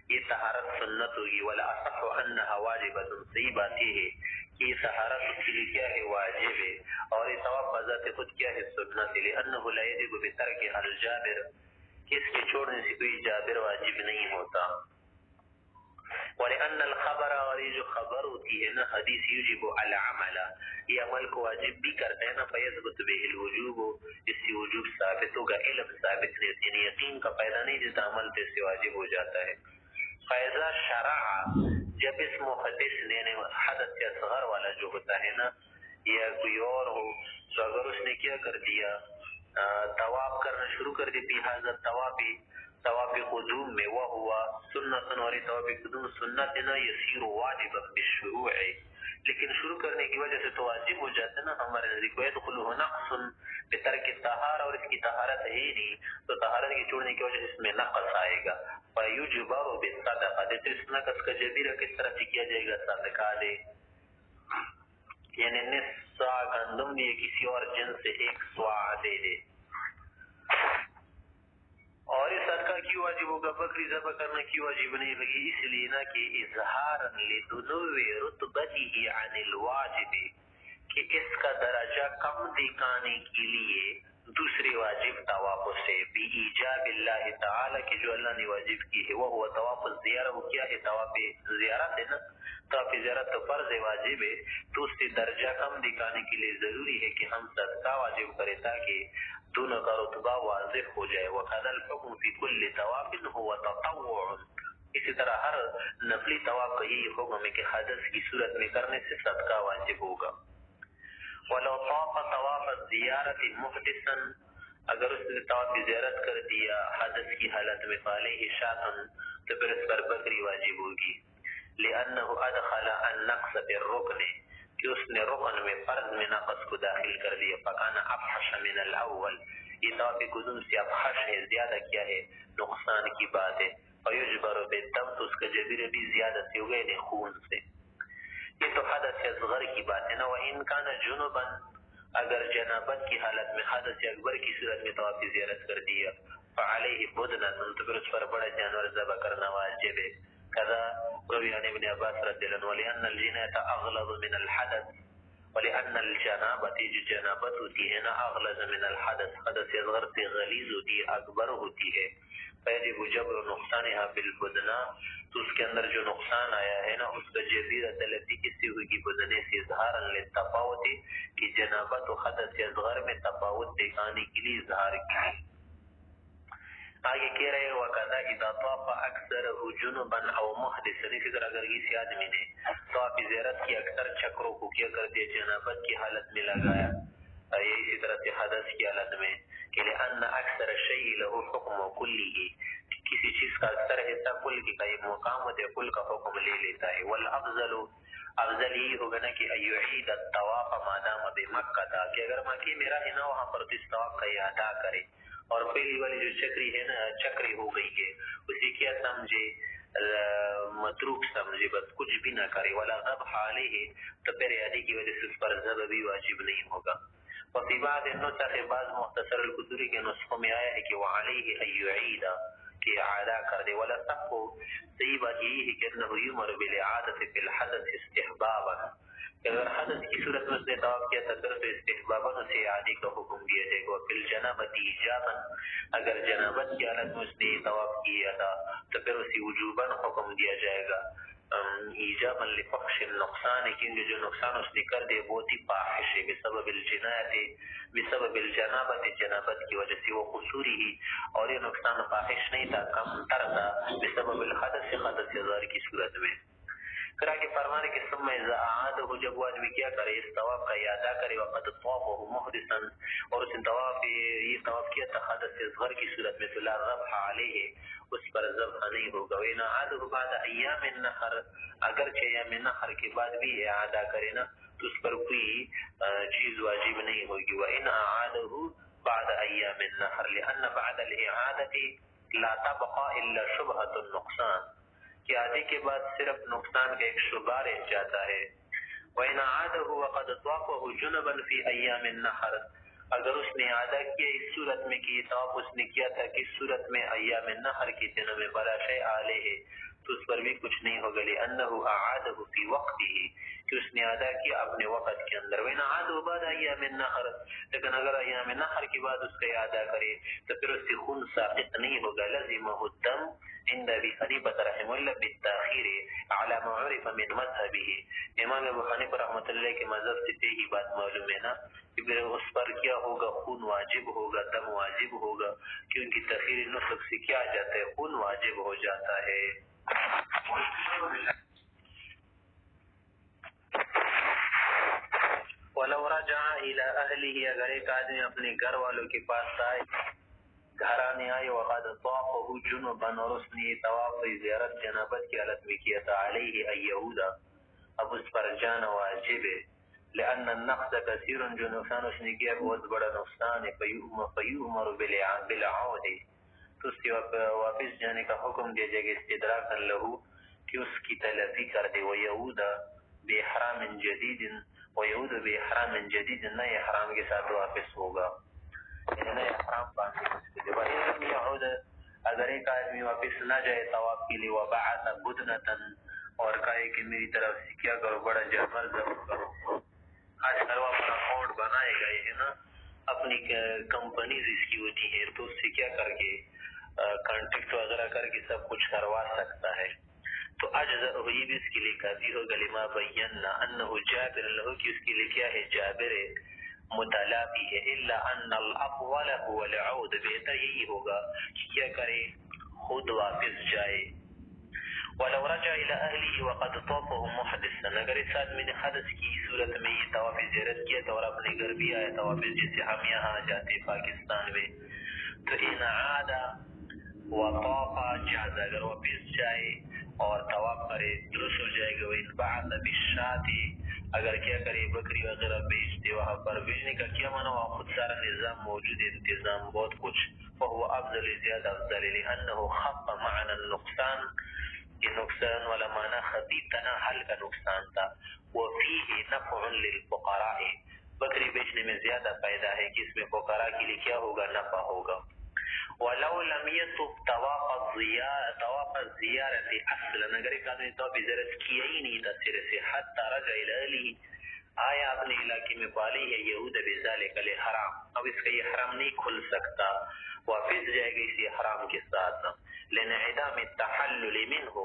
یہ طہارت سنت ہوگی. ولا اصح انها واجبۃ، صحیح بات یہ ہے کہ یہ طہارت اس کے لیے کیا ہے، واجب ہے، اور یہ طواف بذات خود کیا ہے، سنت ہے. لانه لا يجب بترک الجابر، کہ اس کے چھوڑنے سے کوئی جابر واجب نہیں ہوتا. ولأن الخبر، اور یہ جو خبر ہوتی ہے نا حدیث، یجب العمل، یہ عمل کو واجب بھی کرتے ہیں نا. فیثبت به الوجوب، اس سے وجوب ثابت ہوگا. علم ثابت نہیں ہوتی، یعنی یقین کا پیدا نہیں جیسا عمل تو اس سے واجب ہو جاتا ہے. فیضا شرع، جب اس محدث نے حدث اصغر والا جو ہوتا ہے نا یا کوئی اور ہو، تو اگر اس نے کیا کر دیا، طواف کرنا شروع کر دی، فی حاضر طواف قدوم میں، وہ ہوا سنت، اور طواف قدوم سنت نا یسیر واجبا بالشروع، لیکن شروع کرنے کی وجہ سے تو واجب ہو جاتا ہے نا ہمارے نزدیک. ویدخلہ نقص بترک الطہارہ، اور اس کی طہارت ہے ہی نہیں تو طہارت کے چھوڑنے کی وجہ سے اس میں نقص آئے گا. فیجبر بالصدقہ، تو اس نقص کا جبیرہ کس طرح سے کیا جائے گا، صدقہ دے، یعنی نصف سا گندم یا کسی اور جنس سے ایک سوا دے دے. اور یہ صدقہ کیوں واجب ہوگا، بکری ذبح کرنا کیوں واجب نہیں ہوگی، اس لیے نا کہ اظہارا لدنو رتبته عن الواجب، کہ اس کا درجہ کم دکھانے کے لیے دوسرے واجب طواف سے، بی ایجاب اللہ تعالی، کہ جو اللہ نے واجب کی ہے. وہ ہوا طواف الزیارہ، وہ کیا ہے، طواف زیارت ہے نا، طواف زیارت تو فرض واجب ہے، تو اس سے درجہ کم دکھانے کے لیے ضروری ہے کہ ہم صدقہ واجب کریں تاکہ دونوں کا رتبہ واضح ہو جائے. وَقَدَ الْحُكْمُ فِي كُلِّ طَوَافٍ هُوَ تَطَوُّعٌ، اسی طرح ہر نفلی طواف کا یہی حکم ہے کہ حدث کی صورت میں کرنے سے صدقہ واجب ہوگا. وَلَوْ طَافَ طَوَافَ الزِّيَارَةِ مُحْدِثًا، اگر اس نے طواف زیارت کر دیا حدث کی حالت میں، فَعَلَيْهِ شَاةٌ، تو پھر اس پر بکری واجب ہوگی. لِأَنَّهُ أَدْخَلَ النَّقْصَ بِالرُّكْنِ، کہ اس نے رکن میں، فرض میں نقص کو داخل کر دیا. فَكَانَ أَفْحَشَ مِنَ الْأَوَّلِ، یہ طواف قدوم سے افحش ہے، زیادہ کیا ہے، نقصان کی بات ہے. فَيُجْبَرُ بِالدَّمِ، تو اس کا جبیرہ بھی زیادہ سے ہوگا، یعنی خون سے. یہ تو حدث اصغر کی بات ہے نا. وَإِنْ كَانَ جُنُبًا، اگر جنابت کی حالت میں حدث اکبر کی صورت میں طواف زیارت کر دیا، فَعَلَيْهِ بُدْنَةٌ، تو پھر اس پر بڑا جانور ذبح کرنا واجب ہے. کذا روی عن ابن عباس رضی اللہ عنہ، وَلِأَنَّ الْجِنَايَةَ أَغْلَظُ مِنَ الْحَدَثِ، وَلِأَنَّ الْجَنَابَةَ، جو جنابت ہوتی ہے نا، أَغْلَظُ مِنَ الْحَدَثِ، حدث اصغر سے غلیظ ہوتی ہے، اکبر ہوتی ہے. فَيَجِبُ جَبْرُ نُقْصَانِهَا بِالْبُدْنَةِ، تو اس کے اندر جو نقصان آیا ہے نا اس کا جبیرہ طلبی کس سے ہوگی، بدنے سے، اظہارا للتفاوت، کہ جنابت و حدث اصغر میں تفاوت دکھانے کے لیے اظہار کی. آگے کہہ رہے وَقَذَا إِذَا طَافَ أَكْثَرُهُ جُنُبًا أَوْ مُحْدِثًا، اسی طرح اگر کسی آدمی نے طواف زیارت کی اکثر چکروں کو کیا کر دیا، جنابت کی حالت میں لگایا، یہ اسی طرح سے حدث کی حالت میں، کہ لأن اکثر الشیء له حکم کلی، کسی چیز کا اکثر حصہ کل کی کا ایک مقام ہوتا ہے، کل کا حکم لے لیتا ہے. والافضل، افضل یہی ہوگا نا کہ ایعید الطواف ما دام بمکہ تھا، کہ اگر مکی میں رہے نا وہاں پر اس طواف کا اعادہ کرے، اور پہلی والی جو چکری ہے نا، چکری ہو گئی ہے، اسی کیا سمجھے، متروک سمجھے، بس کچھ بھی نہ کرے. ولا ذبح علیہ، تو پھر اعادے کی وجہ سے اس پر ذبح بھی واجب نہیں ہوگا. وفی بعض النسخ، بعض مختصر القدری کے نسخوں میں آیا ہے کہ وعلیہ ان یعید، کہ اعادہ کر دے. ولا صح، صحیح بات یہی ہے کہ انه یمر بالاعادۃ فی الحدث استحبابا، کہ اگر حدث کی صورت میں اس نے طواف کیا تھا تو استحبابا اسے اعادے کا حکم دیا جائے گا. فی الجنابۃ ایجابا، اگر جنابت کی حالت میں اس نے طواف کیا تھا تو پھر اسے وجوبا حکم دیا جائے گا، ایجابا لفحش النقصان، کیونکہ جو نقصان اس نے کر دیا بہت ہی فاحش ہے، بسبب الجنایت، بسبب الجنابت، جنابت کی وجہ سے، وہ قصوری ہی، اور یہ نقصان فاحش نہیں تھا، کم تر تھا، بسبب الحدث، حدث اصغر کی صورت میں. پھر آگے فرمانے کہ ثم اذا اعاده، جب وہ آدمی کیا کرے، اس طواف کا اعادہ کرے، وقد طافه محدثا، اور اس نے یہ طواف کیا تھا حدث اصغر کی صورت میں، فلا ذبح علیہ، اس پر ذبح نہیں ہوگا. وإن اعاده بعد ایام النحر، اگرچہ ایام النحر کے بعد بھی اعادہ کرے نا تو اس پر کوئی چیز واجب نہیں ہوگی. وإن اعاده بعد ایام النحر، لأن بعد الاعادة لا تبقى الا شبهة النقصان، کہ آدھی کے بعد صرف نقصان کا ایک شبہ رہ جاتا ہے. وَإِنْ عَادَهُ وَقَدْ طَافَهُ جُنُبًا فِي أَيَّامِ النَّحْرِ، اگر اس نے اعادہ کیا اس صورت میں کہ طواف اس نے کیا تھا کس صورت میں ایام النحر کے دنوں میں، بلا شیء علیہ تو اس پر بھی کچھ نہیں ہوگا، لأنه اعادہ فی وقته کہ اس نے ادا کیا اپنے وقت کے اندر. وَإِنْ عَادَهُ بعد ایام النحر، لیکن اگر ایام النحر کے بعد اس کا اعادہ کرے تو پھر اس سے خون ساقط نہیں ہوگا. لزمہ الدم عند ابی حنیفہ رحمہ اللہ بالتاخیر علی ما عرف من مذهبه. امام ابو حنیفہ رحمۃ اللہ کے مذہب سے یہی بات معلوم ہے نا کہ پھر اس پر کیا ہوگا، خون واجب ہوگا، دم واجب ہوگا، کیونکہ تاخیر نسخ سے کیا جاتا ہے، خون واجب ہو جاتا ہے. وَلَوْ رَجَعَ إِلَىٰ أَهْلِهِ، اگر ایک آدمی اپنے گھر والوں کے پاس آئے، گھر آنے آئے، وَقَدْ طَافَهُ جُنُبًا اور اس نے طواف زیارت جنابت کی حالت میں کیا تھا، عَلَيْهِ أَن يَعُودَ اب اس پر جانا واجب ہے، لأن النقص كثير جو نقصان اس نے کیا بہت بڑا نقصان ہے، فَيُؤْمَرُ بِالْعَوْدِ تو اس کے واپس جانے کا حکم دیا جائے گا، استدراکا لہو کہ اس کی تلافی کر دے، وَيَعُودَ بِإِحْرَامٍ جَدِيدٍ وَيَعُودُ بِإِحْرَامٍ جَدِيدٍ نئے احرام کے ساتھ واپس ہوگا، یعنی نئے احرام باندھے اس کے لیے. وَإِن لَمْ يَعُودَ اگر ایک آدمی واپس نہ جائے طواف کے لیے، وَبَعَثَ بُدْنَةً اور کہے کہ میری طرف سے کیا کرو، بڑا جانور ذبح کرو. آج کل وہ اپنا اکاؤنٹ بنائے گئے ہیں نا، اپنی کمپنیز اس کی ہوتی ہیں، تو اس سے کیا کر کے کانٹیکٹ وغیرہ کر کے سب کچھ کروا سکتا ہے. تو اجزاء ہوئی بھی اس کے لیے کافی ہوگا، لما بینا انه جابر له کہ اس کے لیے کیا ہے، جابر متلافی ہے، الا ان الاقوال هو العود بہتر یہی ہوگا کہ کیا کرے، خود واپس جائے. ولو رجع الى اهله وقد طافه محدثا اگر اس آدمی نے حدث کی صورت میں یہ طواف زیارت کیا تھا اور اپنے گھر بھی آیا تھا واپس، جیسے ہم یہاں جاتے پاکستان میں، تو ان عاد وطاف جاز اگر واپس جائے اور طواف کرے درست ہو جائے گا. وَإِنْ بَعَثَ بِالشَّاةِ اگر کیا کرے بکری وغیرہ بیچتے، وہاں پر بیچنے کا کیا منع، وہاں خود سارا نظام موجود ہے، انتظام بہت کچھ، فهو افضل زیادہ افضل لأنه خف معنى النقصان یہ نقصان والا معنی خفیفتنا حل کا نقصان تھا. وفيه نفع للفقراء بکری بیچنے میں زیادہ فائدہ ہے کہ اس میں فقراء کے لیے کیا ہوگا، نفع ہوگا. ولو لم يطف طواف الزیارت اصلا اگر ایک آدمی طواف زیارت کیا ہی نہیں تھا سر سے، حتی رجع الى اهله آیا اپنے علاقے میں پالی ہے، یہود بذالک الحرام اب اس کا یہ حرام نہیں کھل سکتا، واپس جائے گا اسی حرام کے ساتھ، لانعدام التحلل منه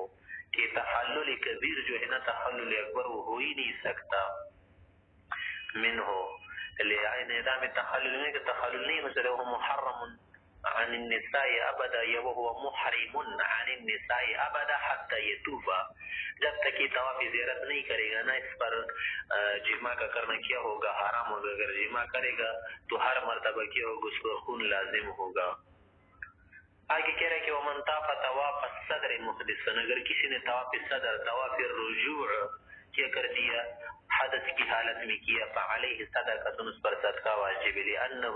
کہ تحلل کبیر جو ہے نا، تحلل اکبر وہ ہو ہی نہیں سکتا منه، لانعدام التحلل منه کہ تحلل نہیں ہو سکتا، وہ محرم عن النساء ابدا یا وهو محرم عن النساء ابدا حتى يطوف جب تک یہ طواف زیارت نہیں کرے گا نا، اس پر جماع کا کرنا کیا ہوگا، حرام ہوگا. اگر جماع کرے گا تو ہر مرتبہ کیا ہوگا، اس پر خون لازم ہوگا. آگے کہہ رہے کہ ومن طاف طواف الصدر محدثا اگر کسی نے طواف صدر طواف الرجوع کیا کر دیا حدث کی حالت میں کیا، فعلیہ صدقۃ اس پر صدقہ واجب ہے، لانه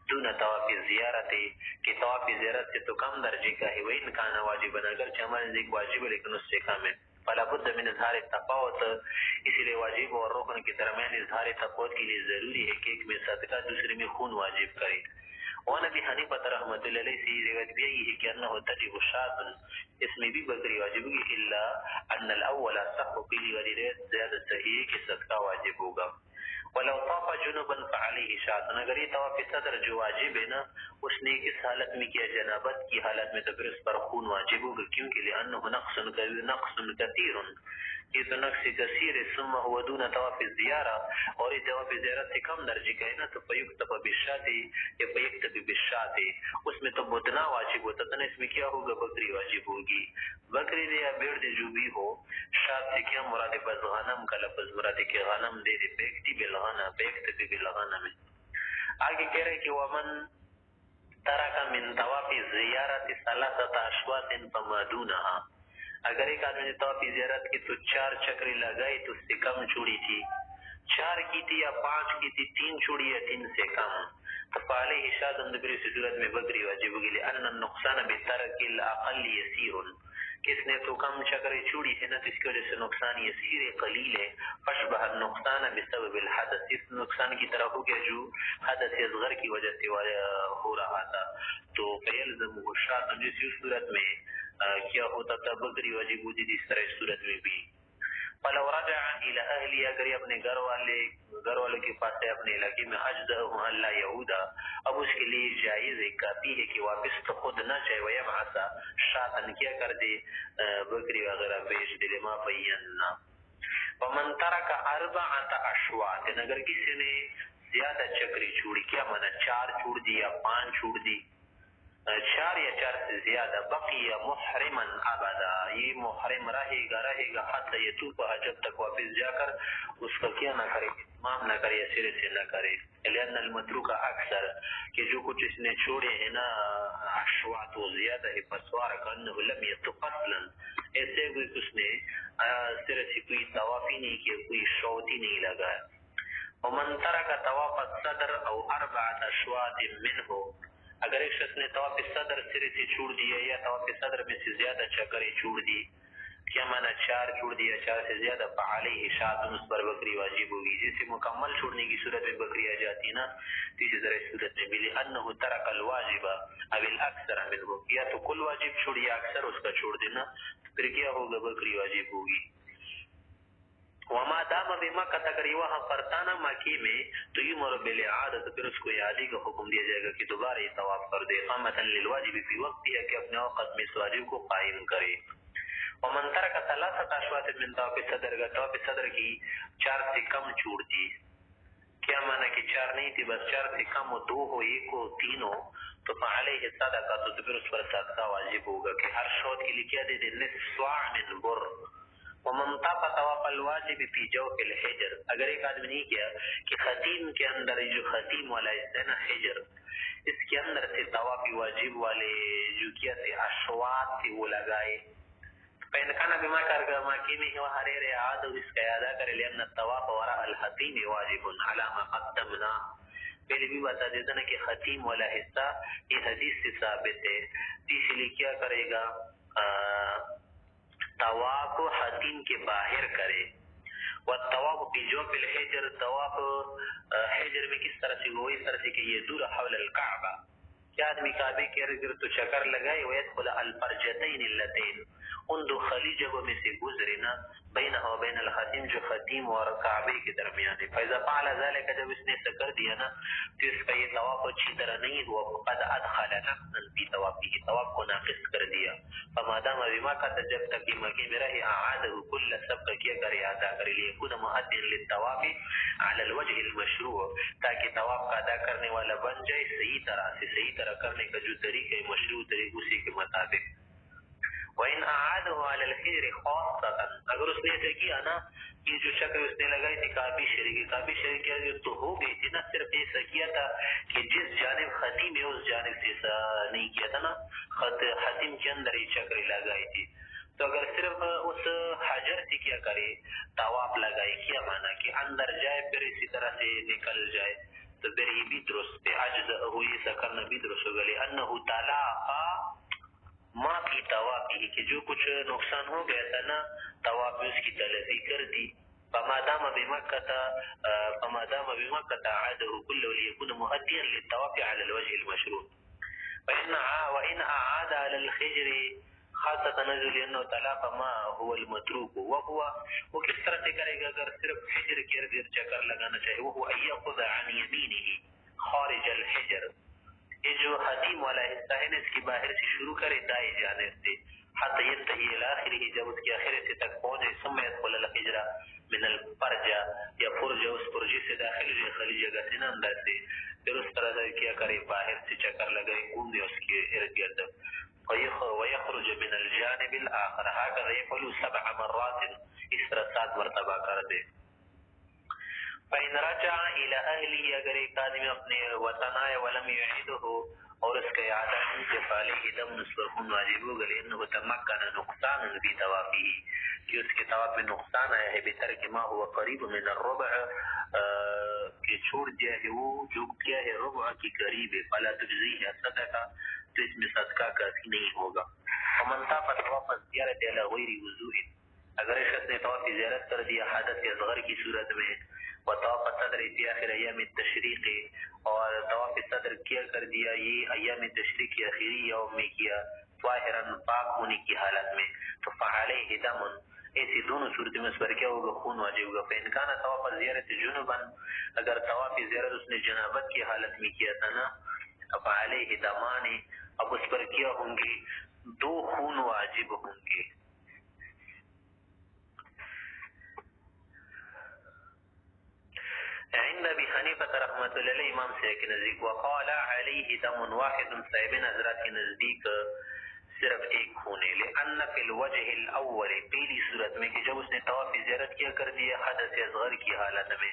دون طواف زیارت کہ طواف زیارت سے تو کم درجے کا ہے، وان کان واجبا اگر ہمارے نزدیک واجب ہے لیکن اس سے کم ہے، فلا بد من اظہار التفاوت اسی لیے واجب اور رکن کے درمیان اظہار تفاوت کے لیے ضروری ہے کہ ایک میں صدقہ دوسرے میں خون واجب کرے. وعن ابی حنیفہ رحمۃ اللہ علیہ سے روایت بھی ہے کہ انه تجب شاة اس میں بھی بکری واجب ہوگی، الا ان الاول صح کی روایت زیادہ صحیح ہے کہ صدقہ واجب ہوگا. ولو طاف جنبا فعلیہ شاة اگر یہ طواف صدر جو واجب ہے نا اس نے اس حالت میں کیا جنابت کی حالت میں تو پھر اس پر خون واجب ہوگا، کیونکہ لانه نقص کثیر یہ تو نقص کثیر ہے، ثم هو دون طواف الزیارہ اور یہ طواف زیارت سے کم درجے کا ہے نا، تو فیکتب بالشاة یا فیکتب بالشاة اس میں تو بدنا واجب ہوتا تھا نا، اس میں کیا ہوگا، بکری واجب ہوگی. بکری دے یا بیڑ دے جو بھی ہو، شاة سے کیا مراد ہے، بس غنم کا لفظ مراد ہے کہ غنم دے دے، بیکتی بالغنم بیکتب بالغنم. آگے کہہ رہے کہ ومن ترک من طواف الزیارت ثلاثة اشواط فما دونها اگر ایک آدمی نے طواف زیارت کی تو 4 چکریں لگائی تو اس سے کم چھوڑی تھی، 4 کی تھی یا 5 کی تھی، 3 چھوڑی یا 3 سے کم، تو فعلیہ شاة اندبری صورت میں بکری واجب ہوگی، لأن النقصان بترک الاقل یسیر کس نے تو کم چکریں چھوڑی ہے نا تو اس کی وجہ سے نقصان یسیر قلیل ہے. فشبہ النقصان بسبب الحدث، اس نقصان کی طرح ہو گیا جو حدث اصغر کی وجہ سے ہو رہا تھا. تو فیلزم الشاۃ، جس صورت میں کیا ہوتا تھا بکری واجب ہوتی تھی، اس طرح اس صورت میں بھی. فلو رجع الى اهله، اگر یہ اپنے گھر والوں کے پاس ہے اپنے علاقے میں، اجزأه ان لا يعود، اب اس کے لیے جائز ہے، کافی ہے کہ واپس تو خود نہ جائے، ويبعث شاطن، کیا کر دے بکری وغیرہ بیچ دے. ما بینا. ومن ترک 4 اشواط، اگر کسی نے زیادہ چکری چھوڑی، کیا مانا 4 چھوڑ دی یا 5 چھوڑ دی، 4 یا 4 سے زیادہ، بقی محرما ابدا، یہ محرم رہے گا حتی یتوب، جب تک واپس جا کر اس کا کیا نہ کرے، اتمام نہ کرے یا سرے سے نہ کرے. لأن المتروک اکثر، کہ جو کچھ اس نے چھوڑے ہیں نا اشواط وہ زیادہ ہے، پسوار کنہ لم یتق اصلا، ایسے کوئی اس نے سرے سے کوئی طوافی نہیں کیا، کوئی شوطی نہیں لگایا. ومن ترک طواف الصدر او 4 اشواط منه، اگر ایک شخص نے طواف صدر سرے سے چھوڑ دیا یا طواف صدر میں سے زیادہ چکریں چھوڑ دی، کیا مانا 4 چھوڑ دیا 4 سے زیادہ، فعلیہ شاۃ، اس پر بکری واجب ہوگی. جیسے مکمل چھوڑنے کی صورت میں بکری آ جاتی نا، اسی طرح اس صورت میں بھی. لأنه ترک الواجب او الاکثر منه، یا تو کل واجب چھوڑ یا اکثر اس کا چھوڑ دینا، پھر کیا ہوگا، بکری واجب ہوگی. وما دام بمکہ، اگر یہ وہاں پرتانا مکی میں، تو یمر بالاعادۃ، پھر اس کو اعادے کا حکم دیا جائے گا کہ دوبارہ یہ طواف کر دے. اقامۃ للواجب فی وقتها، کہ اپنے وقت میں اس واجب کو قائم کرے. ومن ترک 3 اشواط من طواف صدر، اگر طواف صدر کی 4 سے کم چھوڑ دی، کیا مانا کہ 4 نہیں تھی، بس 4 سے کم ہو، 2 ہو، 1 ہو، 3 ہو، تو فعلیہ صدقہ، تو پھر اس پر صدقہ واجب ہوگا کہ ہر شوط کے لیے کیا دے دے، نصف صاع من بر. ومن طاف طواف الواجب فی جوف الحجر، اگر ایک آدمی نہیں کیا کہ ختیم کے اندر، جو ختیم والا ہے نا حجر، اس کے اندر سے طواف واجب والے جو کیا تھے اشواط تھے وہ لگائے، فإن كان بما كان ماكيمه وحرير عاد، اس کا ادا کرے، لأن الطواف وراء الختیم واجب على ما قدمنا، پہلے بھی بتا دیتا نا کہ ختیم والا حصہ یہ حدیث سے ثابت ہے، اس لیے کیا کرے گا، طواف حتیم کے باہر کرے. والطواف فی جوف الحجر، طواف حجر میں کس طرح سے ہو، اس طرح سے کہ یہ دور حول الکعبہ، کیا آدمی کعبے کے ارد گرد تو چکر لگائے، ویدخل الفرجتین اللتین، ان 2 خالی جگہوں میں سے گزرے نا، بینہ و بین الختیم، جو ختیم اور کعبے کے درمیان ہے. فاذا فعل ذلك، جب اس نے ایسا کر دیا نا تو اس کا یہ طواف اچھی طرح نہیں ہوا، فقد ادخل نقصا فی طوافه، طواف کو ناقص کر دیا. فما دام بمکہ، جب تک یہ مکے میں رہے، اعاده کل سب کا کیا کرے، ادا کرے، لیکون مؤدیا للطواف علی الوجه المشروع، تاکہ طواف کا ادا کرنے والا بن جائے صحیح طرح سے، صحیح طرح کرنے کا جو طریقہ ہے مشروع طریقے اسی کے مطابق. وَإِنْ أَعَادَهُ عَلَى الْحِجْرِ خَاصَّةً، اگر اس نے ایسا کیا نا، یہ جو شکل اس نے لگائی تھی کعبی شریف کیا تو ہو گئی تھی نا، صرف ایسا کیا تھا کہ جس جانب ختیم ہے اس جانب سے ایسا نہیں کیا تھا نا، ختیم کے اندر ہی چکریں لگائی تھی، تو اگر صرف اس حجر سے کیا کرے طواف لگائے، کیا مانا کہ اندر جائے پھر اسی طرح سے نکل جائے، تو پھر یہ بھی درست ہے، اجزأہ، ایسا کرنا بھی درست ہوگا. لأنه تلاقى ما فی طوافه، کہ جو کچھ نقصان ہو گیا تھا نا طواف میں، اس کی تلافی کر دی. فما دام بمکہ عاده كله ليكون مؤديا للطواف على الوجه المشروع. وإن أعاد على الحجر خاصة نزل لأنه تلاقى ما هو المتروك، وہ کس طرح سے کرے گا، اگر صرف حجر کے ارد چکر لگانا چاہے، وہ أن يأخذ عن يمينه خارج الحجر، یہ جو حتیم والا حصہ ہے نا اس کی باہر سے شروع کرے دائیں جانب سے، حتی ینتہی الی آخرہ، جب اس کے آخر سے تک پہنچے، ثم يدخل الحجر من الفرجہ، یا فرجہ، اس فرجے سے داخل ہوئے خالی جگہ سے نا اندر سے، پھر اس طرح سے کیا کرے، باہر سے چکر لگائے، گھومے اس کے ارد گرد. ويخرج من الجانب الآخر، هكذا يفعل 7 مرات، اس طرح 7 مرتبہ کر دے. فإن رجع إلى أهله، اگر ایک آدمی اپنے وطن آئے، ولم يعيده، اور اس کا اعادہ نہیں کیا، فعليه دم نصف خون واجب ہوگا، لأنه تمكن نقصان في طوافه، کہ اس کے طواف میں نقصان آیا ہے، بترک ما هو قریب من الربع، کہ چھوڑ دیا ہے وہ جو کیا ہے ربع کی قریب ہے، فلا تجزیہ صدقہ، تو اس میں صدقہ کافی نہیں ہوگا. ومن طاف طواف الزیارت علی غیر وضوء، اگر شخص نے طواف زیارت کر دیا حدث اصغر کی صورت میں، وطواف صدر فی آخر ایام التشریق، اور طواف صدر کیا کر دیا یہ ایام تشریق کی آخری یوم میں کیا، طاہرا پاک ہونے کی حالت میں، تو فعلیہ دم، ایسی دونوں صورت میں اس پر کیا ہوگا؟ خون واجب ہوگا۔ فإن كان طواف الزیارت جنبا، اگر طواف زیارت اس نے جنابت کی حالت میں کیا تھا نا، فعلیہ دمان، اب اس پر کیا ہوں گے؟ دو خون واجب ہوں گے۔ عند ابی حنیفہ رحمۃ اللہ علیہ، امام سے کے نزدیک، وقال علیہ دم واحد، صاحب حضرات کے نزدیک صرف ایک خون ہے، لأن فی الوجہ الاول، پہلی صورت میں کہ جب اس نے طواف زیارت کیا کر دیا حدث اصغر کی حالت میں،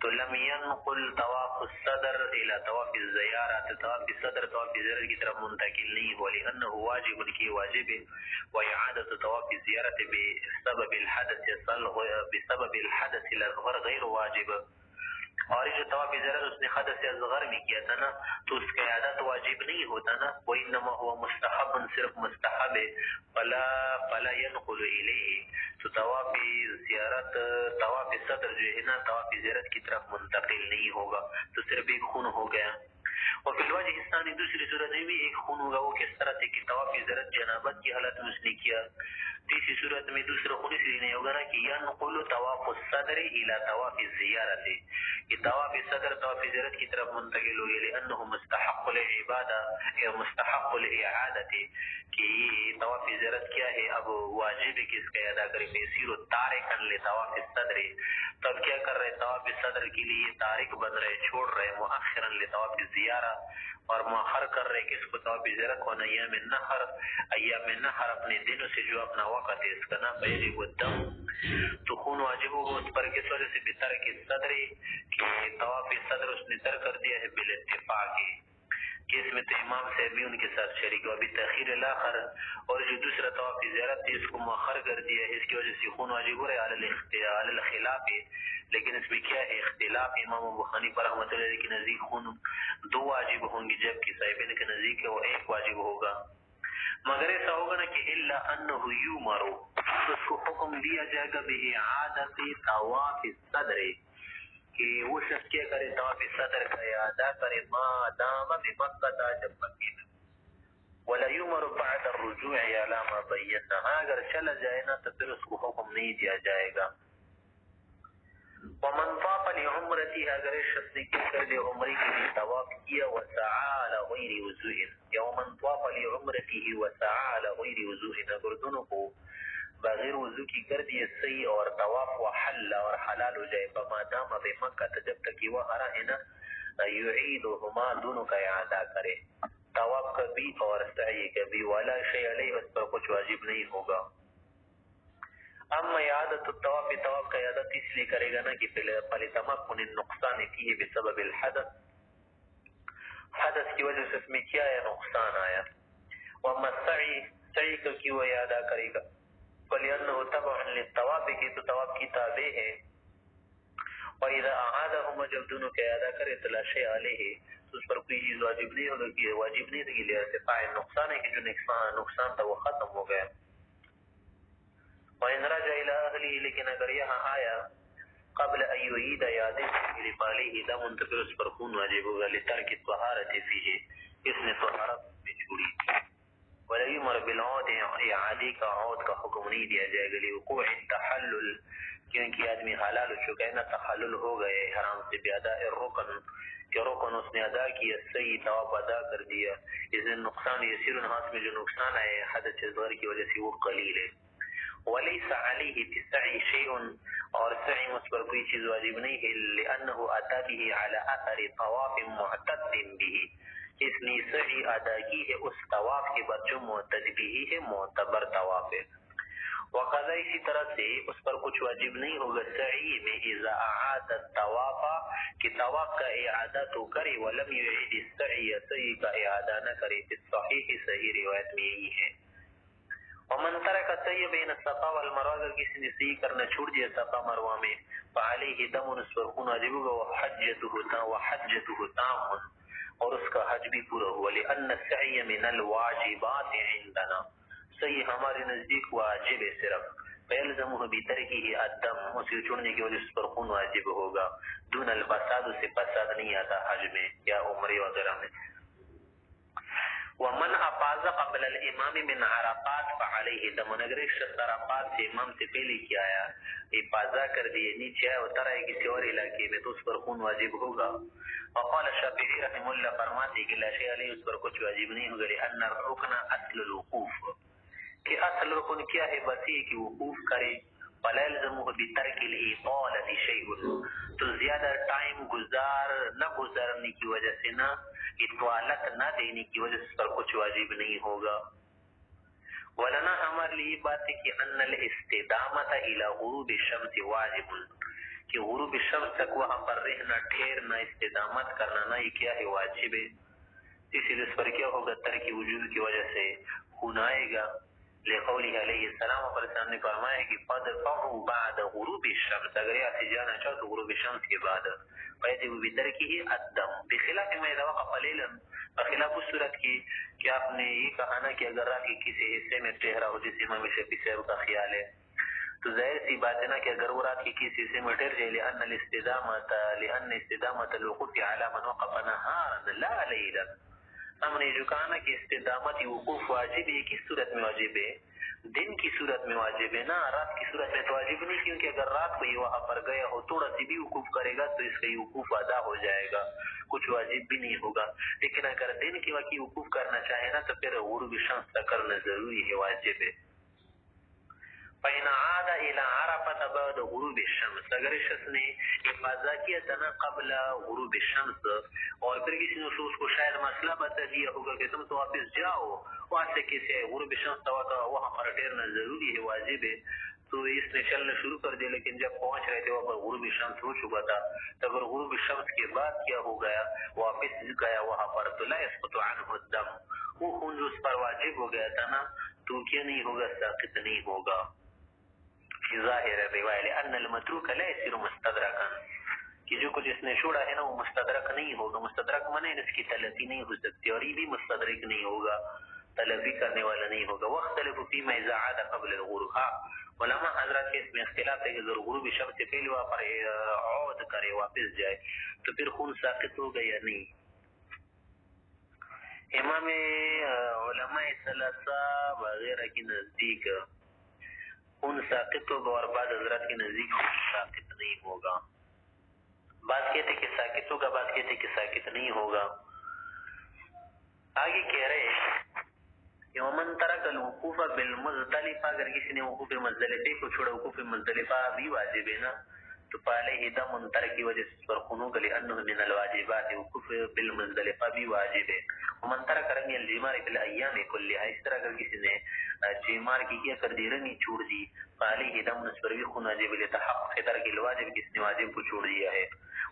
تو لم ينقل طواف الصدر الى طواف الزیارت، طواف صدر طواف زیارت کی طرف منتقل نہیں ہوا، لأنه واجب کی واجب ہے، وإعادة طواف الزیارت بسبب الحدث الاصغر غیر واجب، اور جو طواف زیارت اس نے حدث اصغر میں کیا تھا نا، تو اس کا اعادہ واجب نہیں ہوتا نا، وانما هو مستحب، صرف مستحب ہے، فلا ينقل الیہ، تو طواف زیارت طواف صدر جو ہے نا طواف زیارت کی طرف منتقل نہیں ہوگا، تو صرف ایک خون ہو گیا۔ اور فی الوجہ الثانی، دوسری صورت میں بھی ایک خون ہوگا، وہ کس طرح سے کہ طواف زیارت جنابت کی حالت میں اس نے کیا، تیسری صورت میں دوسرا خون اس لیے نہیں ہوگا نا کہ ینقل طواف الصدر الى طواف الزیارت، یہ طواف صدر طواف زیارت کی طرف منتقل ہوگی، لانه مستحق العبادہ یا مستحق الاعادت، کہ یہ طواف زیارت کیا ہے اب واجب ہے کہ اس کا ادا کرے، فیصیر تارکا لطواف الصدر، تب کیا کر رہے طواف صدر کے لیے تارک بن رہے، چھوڑ رہے، مؤخرا لطواف الزیارہ، اور مؤخر کر رہے کہ اس کو طواف زیارت کو ایام النحر، ایام النحر اپنے دنوں سے جو اپنا وقت ہے اس کا نام فیجب الدم، تو خون واجب ہوگا اس پر کس وجہ سے؟ بترک الصدر، کہ طواف صدر اس نے ترک کر دیا ہے بالاتفاق، کہ اس میں تو امام سے بھی ان کے ساتھ شریک ہوا، بتاخیر الاخر، اور جو دوسرا طواف زیارت تھی اس کو مؤخر کر دیا ہے، اس کی وجہ سے خون واجب ہو رہا ہے علی الخلاف، لیکن اس میں کیا ہے اختلاف، امام ابو حنیفہ رحمۃ اللہ علیہ کے نزدیک خون دو واجب ہوں گے، جبکہ صاحبین کے نزدیک وہ ایک واجب ہوگا، مگر ایسا ہوگا نا کہ الا انه یؤمر، اس کو حکم دیا جائے گا باعادت طواف الصدر، کہ وہ شخص کیا کرے طواف صدر کا اعادہ کرے، ما دام بمکہ، جب مکہ میں، ولا یؤمر بعد الرجوع الى ما بینا، اگر چلا جائے نا تو پھر اس کو حکم نہیں دیا جائے گا۔ ومن طاف لعمرته، اگر شخص نے کیا کر دیا عمرے کے لیے طواف کیا، وسعى على غیر وضوء، یا ومن طاف لعمرته وسعى على غیر وضوء، اگر دونوں کو بغیر وضو کی کر دیے صحیح، اور طواف وحل، اور حلال ہو جائے، فما دام بمکہ، جب تک کہ وہ حرا ہے نا، یعیدہما، دونوں کا اعادہ کرے، طواف کا بھی اور سعی کا بھی، ولا شیء علیہ، اس پر کچھ واجب نہیں ہوگا۔ اما اعادت الطواف، طواف کا اعادت اس لیے کرے گا نا کہ فلتمکن النقصان فیہ بسبب الحدث، حدث کی وجہ سے اس میں کیا ہے نقصان آیا، واما السعی، سعی کا کیوں اعادہ کرے گا، فلأنه تبع للطواف، کی تو طواف کی تابع ہے، وإذا أعادهما، جب دونوں کا اعادہ کرے تو لا شیء علیہ، تو اس پر کوئی چیز واجب نہیں ہوگا، کہ واجب نہیں تھی لارتفاع نقصان ہے، کہ جو نقصان تھا وہ ختم ہو گیا۔ وإن رجع إلى أهله، لیکن اگر یہاں آیا قبل أن يعيد اعادته فعليه دم، تو پھر اس پر خون واجب ہوگا، لترک الطہارۃ فیہ، اس نے طہارت میں چھوڑی، ولا یؤمر بالعود، اعادے کا عود کا حکم نہیں دیا جائے گا، لوقوع التحلل، کیونکہ آدمی حلال ہو چکا ہے نا، تحلل ہو گئے حرام سے، بیاداء الرکن، کہ رکن اس نے ادا کیا، صحیح طواف ادا کر دیا، اس میں نقصان یسیر، ہاتھ میں جو نقصان آئے حدث اصغر کی وجہ سے وہ قلیل ہے، ولیس علیہ فی السعی شیء، اور سعی اس پر کوئی چیز واجب نہیں ہے، لأنه اتى به على اثر طواف معتد به، اس نے سعی ادا کی ہے اس طواف کے بعد جو معتد به ہے، معتبر طواف ہے، وقضا، اسی طرح سے اس پر کچھ واجب نہیں ہوگا سعی میں، اذا اعاد الطواف، کہ طواف کا اعادہ تو کرے، ولم يعد السعی، سعی کا اعادہ نہ کرے، اس صحیح صحیح روایت میں یہی ہے۔ ومن ترک السعی بین الصفا والمروہ، اگر کسی نے سعی کرنا چھوڑ دیا صفا مروہ میں، فعلیہ دم، اس پر خون واجب ہوگا، وحجته تام، اور اس کا حج بھی پورا ہوا، لأن السعی من الواجبات عندنا، صحیح ہمارے نزدیک واجب ہے صرف فیلزمہ بترکہ الدم اسے چھوڑنے کی وجہ سے پر خون واجب ہوگا دون الفساد سے فساد نہیں آتا حج میں یا عمرے وغیرہ میں ومن افاظ قبل الامام من عرفات فعلیہ دمن اگر ایک شخص عرفات سے امام سے پہلے کیا آیا افاظہ کر دیے نیچے آیا اتر آئے کسی اور علاقے میں تو اس پر خون واجب ہوگا وقال شافعی رحمہ اللہ فرماتے کہ لا شیء علیہ اس پر کچھ واجب نہیں ہوگا لأن الرکن اصل الوقوف کہ اصل رکن کیا ہے بس یہ کہ وقوف کرے فلا يلزمه بترک الاطالة شیء تو زیادہ ٹائم نہ گزارنے کی وجہ سے نہ اطالت نہ دینے کی وجہ سے پر کچھ واجب نہیں ہوگا ولنا ہمارے لیے بات ہے کہ ان الاستدامت الى غروب الشمس واجب کہ غروب الشمس تک وہاں پر رہنا ٹھہرنا استدامت کرنا نہ یہ کیا ہے واجب ہے اسی لیے اس پر کیا ہوگا ترک وجوب کی وجہ سے خون آئے گا لقوله علیہ السلام پر سامنے فرمایا کہ فدفعوا بعد غروب الشمس اگر یہ سے جانا چاہو تو غروب الشمس کے بعد فیجب بترکه الدم بخلاف ما اذا وقف لیلا بخلاف اس صورت کی کہ آپ نے یہ کہا نا کہ اگر رات کے کسی حصے میں ٹھہرا ہو جس امام شافعی صاحب کا خیال ہے تو ظاہر سی بات ہے نا کہ اگر وہ رات کے کسی حصے میں ٹھہر جائے لأن استدامت الوقوف على من وقف نهارا لا ليلا ہم نے جو کہا نا کہ استدامت وقوف واجب ہے کس صورت میں واجب ہے دن کی صورت میں واجب ہے نا رات کی صورت میں تو واجب نہیں کیونکہ اگر رات کو یہ وہاں پر گیا ہو تھوڑا سی بھی وقوف کرے گا تو اس کا وقوف ادا ہو جائے گا کچھ واجب بھی نہیں ہوگا لیکن اگر دن کے وقت وقوف کرنا چاہے نا تو پھر غروب الشمس تک کرنا ضروری ہے واجب ہے فإن عاد إلى عرفة بعد غروب الشمس اگر شخص نے افاظہ کیا تھا قبل غروب الشمس اور پھر کسی نے اس کو شاید مسئلہ بتا دیا ہوگا کہ تم تو واپس جاؤ وہاں سے کسی غروب الشمس تھا وہاں پر ٹھہرنا ضروری ہے واجب ہے تو اس نے چلنا شروع کر دیا لیکن جب پہنچ رہے تھے وہاں پر غروب الشمس ہو چکا تھا تو اگر غروب الشمس کے بعد کیا ہو گیا واپس گیا وہاں پر تو لا يسقط عنه الدم وہ خون جو اس پر واجب ہو گیا تھا نا تو کیا نہیں ہوگا ساقط نہیں ہوگا ظاہر روایت ان المتروک لا يصير مستدرکا کہ جو کچھ اس نے چھوڑا ہے نا وہ مستدرک نہیں ہوگا مستدرک معنی اس کی تلفی نہیں ہو سکتی اور یہ بھی مستدرک نہیں ہوگا تلفی کرنے والا نہیں ہوگا واختلف فيما اذا عاد قبل الغروب علماء حضرات کے اس میں اختلاف ہے کہ اگر غروب شمس سے پہلے وہاں پر عود کرے واپس جائے تو پھر خون ساقط ہوگا یا نہیں امام علماء ثلاثہ وغیرہ کی نزدیک خون ساقط ہوگا اور بعض حضرات کے نزدیک خون ساقط نہیں ہوگا بعض کہتے کہ ساقط ہوگا بعض کہتے کہ ساقط نہیں ہوگا آگے کہہ رہے کہ ومن ترک الوقوف بالمزدلفہ اگر کسی نے وقوف مزدلفہ کو چھوڑا وقوف مزدلفہ بھی واجب ہے نا تو پہلے دم منتر کی وجہ سے پر خونوں کے لیے انہ من الواجبات وقوف بالمزدلفہ بھی واجب ہے ومن ترک رمی الجمار فی الایام کلها اس طرح اگر کسی نے جمار کی کیا کر دی رمی چھوڑ دی پہلے دم اس پر بھی خون واجب ہے تحقق ترک الواجب کس نے واجب کو چھوڑ دیا ہے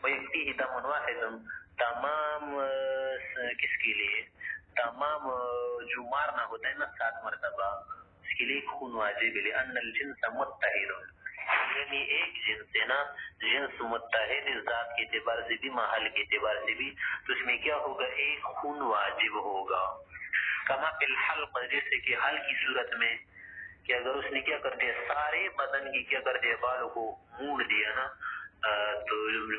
ویکفیہ دم واحد تمام کس کے لیے تمام جو مارنا ہوتا ہے نا 7 مرتبہ اس کے لیے خون واجب ہے لأن الجنس متحد یعنی ایک جنس ہے نا جنس متحد ذات کے اعتبار سے بھی محل کے اعتبار سے بھی تو اس میں کیا ہوگا ایک خون واجب ہوگا کما فی الحلق جیسے کہ حل کی صورت میں کہ اگر اس نے کیا کر دیا سارے بدن کی کیا کر دیا بالوں کو موڑ دیا نا تو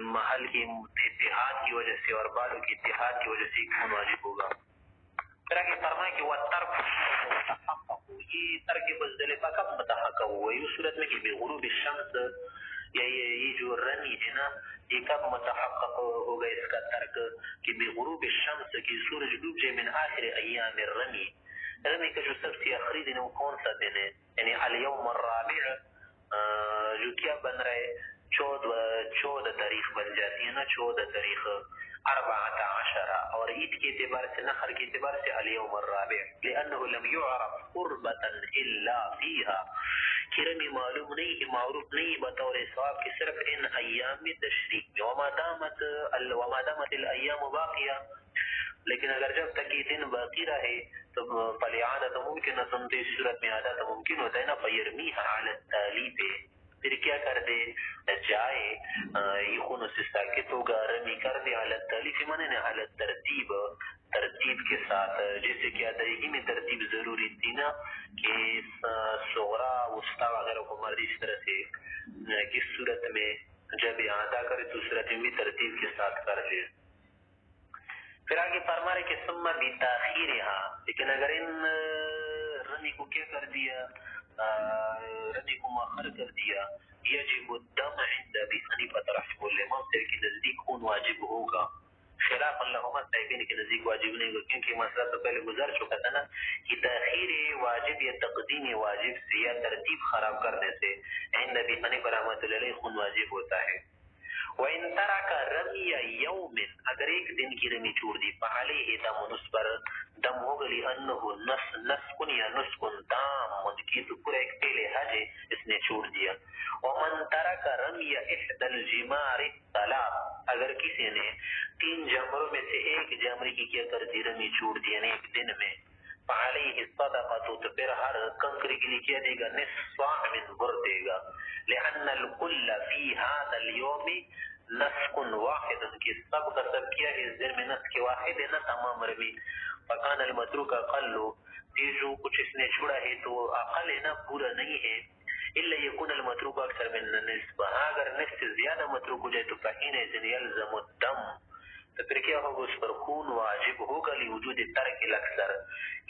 محل کی اتحاد کی وجہ سے اور بالوں کی اتحاد کی وجہ سے خون واجب ہوگا پھر آگے فرمائے کہ وَالتَّرْكُ مُتَحَقَّقُ یہ ترک مزدلفہ کب متحقق ہوا یہ صورت میں کہ بغروب الشمس یا یہ جو رمی ہے نا یہ کب متحقق ہوگا اس کا ترک کہ بغروب الشمس کی سورج ڈوب جائے من آخر ایام الرمی رمی کا جو سب سے آخری دن وہ کون سا دن ہے یعنی الیوم الرابع جو کیا بن رہا ہے 14 تاریخ بن جاتی ہے نا 14 تاریخ 14 اور عید کے اعتبار سے نحر کے اعتبار سے الیوم الرابع لانه لم يعرف قربتا الا فيها کرمی معلوم نہیں معروف نہیں بطور ثواب کہ صرف ان ایام تشریق میں وما دامت الایام باقیہ لیکن اگر جب تک یہ دن باقی رہے تو فلعادت ممکن ہے اس صورت میں عادت ممکن ہوتا ہے نا فیرمیها علی التالیف پھر کیا کر دے جائے یخون سے ساکت ہوگا رمی کر دے حالت تالیفی مانے نا حالت ترتیب ترتیب کے ساتھ جیسے کہ ادائیگی میں ترتیب ضروری تھی نا کہ صغرا وسطی وغیرہ کو مرد اس طرح سے کس صورت میں جب ادا کرے تو صورت میں بھی ترتیب کے ساتھ کر لے. پھر آگے فرما رہے کہ ثم بتاخیرها لیکن اگر ان رمی کو کیا کر دیا رمی کو مؤخر کر دیا یجب الدم عند ابی حنیفہ رحمہ اللہ امام صاحب کی نزدیک خون واجب ہوگا خلاف اللہم صاحبین کے نزدیک واجب نہیں ہوگا کیونکہ مسئلہ تو پہلے گزر چکا تھا نا کہ تاخیر واجب یا تقدیم واجب سے یا ترتیب خراب کرنے سے عند ابی حنیفہ رحمۃ اللہ علیہ خون واجب ہوتا ہے. وَإِن تَرَكَ رَمْيَ يَوْمٍ اگر ایک دن کی رمی چھوڑ دی فَعَلَيْهِ دَمٌ اس پر دم ہوگا لِأَنَّهُ نَسْكٌ یا نُسْكٌ تَامٌ کی تو پورا ایک پہلے حج اس نے چھوڑ دیا. وَمَن تَرَكَ رَمْيَ إِحْدَى الْجِمَارِ الثَّلَاثِ اگر کسی نے 3 جمروں میں سے ایک جمرے کی کیا کر دی رمی چھوڑ دی یعنی ایک دن میں فَعَلَيْهِ الصَّدَقَةُ تو پھر ہر کنکری کے لیے کیا دے گا نصف صاع من بر دے گا لأن الكل في هذا اليوم نسک واحد کی سب کا سب کیا ہے اس دن میں نسک واحد ہے نا تمام رمی فکان المتروک اقل یہ جو کچھ اس نے چھوڑا ہے تو اقل ہے نا پورا نہیں ہے الا يكون المتروک اکثر من النصف اگر نصف زیادہ متروک ہو جائے تو فحین يلزم الدم تو پھر کیا ہوگا اس پر خون واجب ہوگا لوجود ترک الاکثر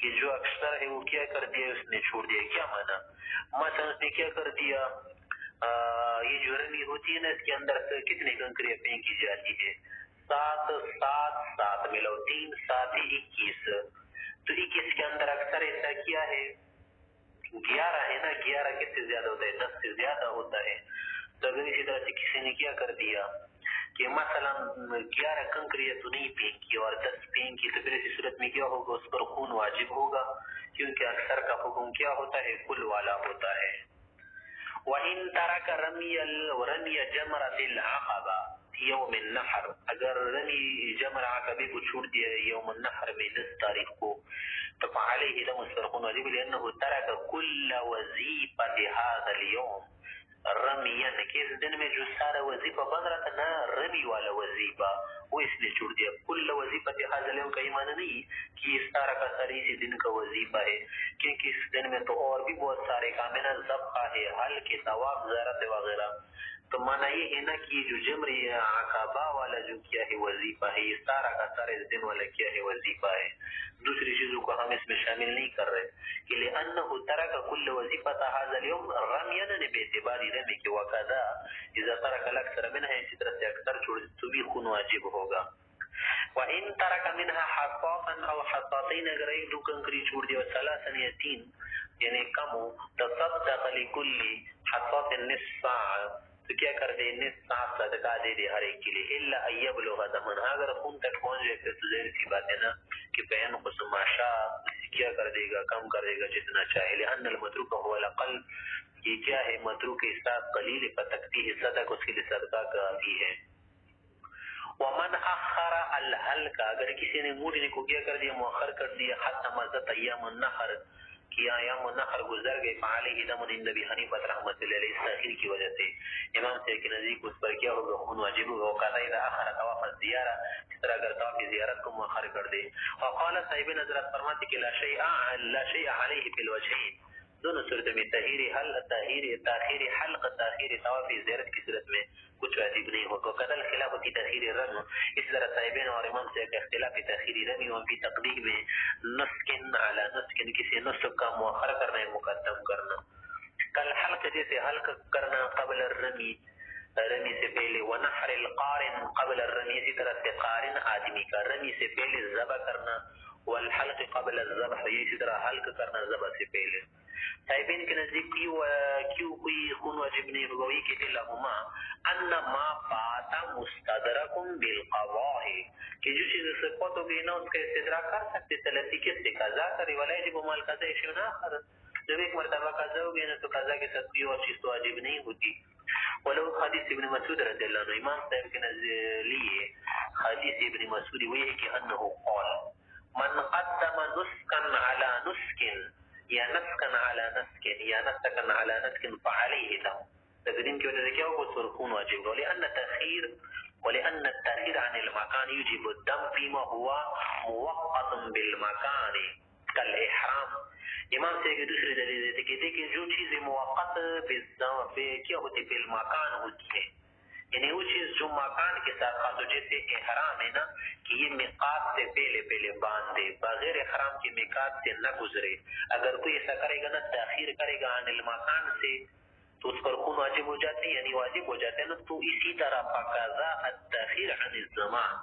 کہ جو اکثر ہے وہ کیا کر دیا اس نے چھوڑ دیا کیا مانا مثلا اس نے کیا کر دیا یہ جو رمی ہوتی ہے نا اس کے اندر سے کتنی کنکریاں پھینکی جاتی ہے 7 ملاؤ 3 7 21 تو 21 کے اندر اکثر ایسا کیا ہے 11 ہے نا 11 کس سے زیادہ ہوتا ہے 10 سے زیادہ ہوتا ہے تو اگر اسی طرح سے کسی نے کیا کر دیا کہ مثلا 11 کنکریاں تو نہیں پھینکی اور 10 پھینکی تو پھر اسی صورت میں کیا ہوگا اس پر خون واجب ہوگا کیونکہ اکثر کا حکم کیا ہوتا ہے کل والا ہوتا ہے. وَإِن تَرَكَ رَمْيَ جَمْرَةِ الْعَقَبَةِ يوم النحر اگر رمی جمر عقبے کو چھوڑ دیا یوم النحر میں 10 تاریخ کو تو فعلیہ دم السرخون واجب لأنه ترك كل وظیفة هذا اليوم رمیان کہ اس دن میں جو سارا وظیفہ بن رہا تھا نا رمی والا وظیفہ وہ اس نے چھوڑ دیا کل وظیفہ حاضر اليوم کا ایمان نہیں کہ اس سارا کا سارا اسی دن کا وظیفہ ہے کیونکہ اس دن میں تو اور بھی بہت سارے کام ہے نا ذبح ہے حل کے ثواب زیارت وغیرہ تو مانا یہ ہے نا کہ جو جمری عقبہ والا جو کیا ہے وظیفہ ہے یہ سارا کا سارا اس دن والا کیا ہے وظیفہ ہے دوسری چیزوں کو ہم اس میں شامل نہیں کر رہے کہ لأنه ترك كل وظيفة هذا اليوم رميا باعتبار رمی کے وقضا اذا ترك الاکثر منها اسی طرح سے اکثر چھوڑ تو بھی خون واجب ہوگا. وَإِن تَرَكَ مِنْهَا حَصَّاصًا أَوْ حَصَّاصَيْنِ اگر ایک 2 کنکری چھوڑ دیا ثلاثا یا 3 یعنی کم ہو تصدق لكل حصاص نصف ساعة تو کیا کر دے نصف ساعت صدقہ دے دے ہر ایک کے لیے الا ان یبلغ دمن اگر خون تک پہنچ جائے پھر تو ظاہر سی بات ہے نا کہ بیان قسم ماشا کیا کر دے گا کم کر دے گا جتنا چاہے لأن المتروک هو الاقل یہ کیا ہے متروک کے ساتھ قلیل فتقتی صدق اس کے لیے صدقہ کافی ہے. ومن اخر الحلق اگر کسی نے موڑنے کو کیا کر دیا مؤخر کر دیا حتی مزت ایام النحر کہ ایام النحر گزر گئے فعلیہ دم عند ابی حنیفہ رحمۃ اللہ علیہ تاخیر کی وجہ سے امام صاحب کے نزدیک اس پر کیا ہوگا خون واجب ہوگا وقضا اذا اخر طواف الزیارہ اس طرح اگر طواف زیارت کو مؤخر کر دے وقال صاحب حضرت فرماتے کہ لا شیء علیہ فی الوجہین دونوں صورت میں تاخیر حلق تاخیر طواف زیارت کی صورت میں کچھ واجب نہیں ہوگا. قدل خلاف کی تاخیر رم اس طرح صاحبین اور امام سے اختلاف تاخیر رمی و فی تقدیم میں نسکن علی نسکن کسی نسک کا مؤخر کرنا ہے مقدم کرنا کل حلق جیسے حلق کرنا قبل الرمی رمی سے پہلے ونحر القارن قبل الرمی اسی طرح سے قارن آدمی کا رمی سے پہلے ذبح کرنا والحلق قبل الذبح اسی طرح حلق کرنا ذبح سے پہلے. صاحبین کے نزدیک کیوں کوئی خون واجب نہیں ہوگا وہی کہ لہما ان ما فات مستدرک بالقضاء کہ جو چیز سے فوت ہو گئی نا اس کا استدراک کر سکتے تلسی کس سے قضا کرے ولا یجب مال قضاء شیء آخر جب ایک مرتبہ قضا ہو گئی نا تو قضا کے ساتھ کوئی اور چیز تو واجب نہیں ہوتی. ولو حدیث ابن مسعود رضی اللہ عنہ امام صاحب کے لیے حدیث ابن مسعود وہی ہے کہ انه قال من قدم نسکا علی نسک یا نسکن علی نسکن یا نسکن علی نسکن فعلیہ دم تقدیم کی وجہ سے کیا ہوگا؟ سرخون واجب ہوگا. ولأن التأخير عن المكان يجب الدم فيما هو موقت بالمكان كالإحرام. امام سے ایک دوسری دلیل دیتے کہ دیکھیں جو چیزیں موقت کیا ہوتی بالمکان ہوتی ہے، یعنی وہ چیز جو مکان کے ساتھ خاص ہو، جیسے احرام ہے نا کہ یہ میقات سے پہلے باندھے بغیر احرام کے میقات سے نہ گزرے. اگر کوئی ایسا کرے گا نا، تاخیر کرے گا عن المکان سے، تو اس پر خون واجب ہو جاتے ہیں، یعنی واجب ہو جاتے ہیں نا. تو اسی طرح فقضا التاخیر عن الزمان،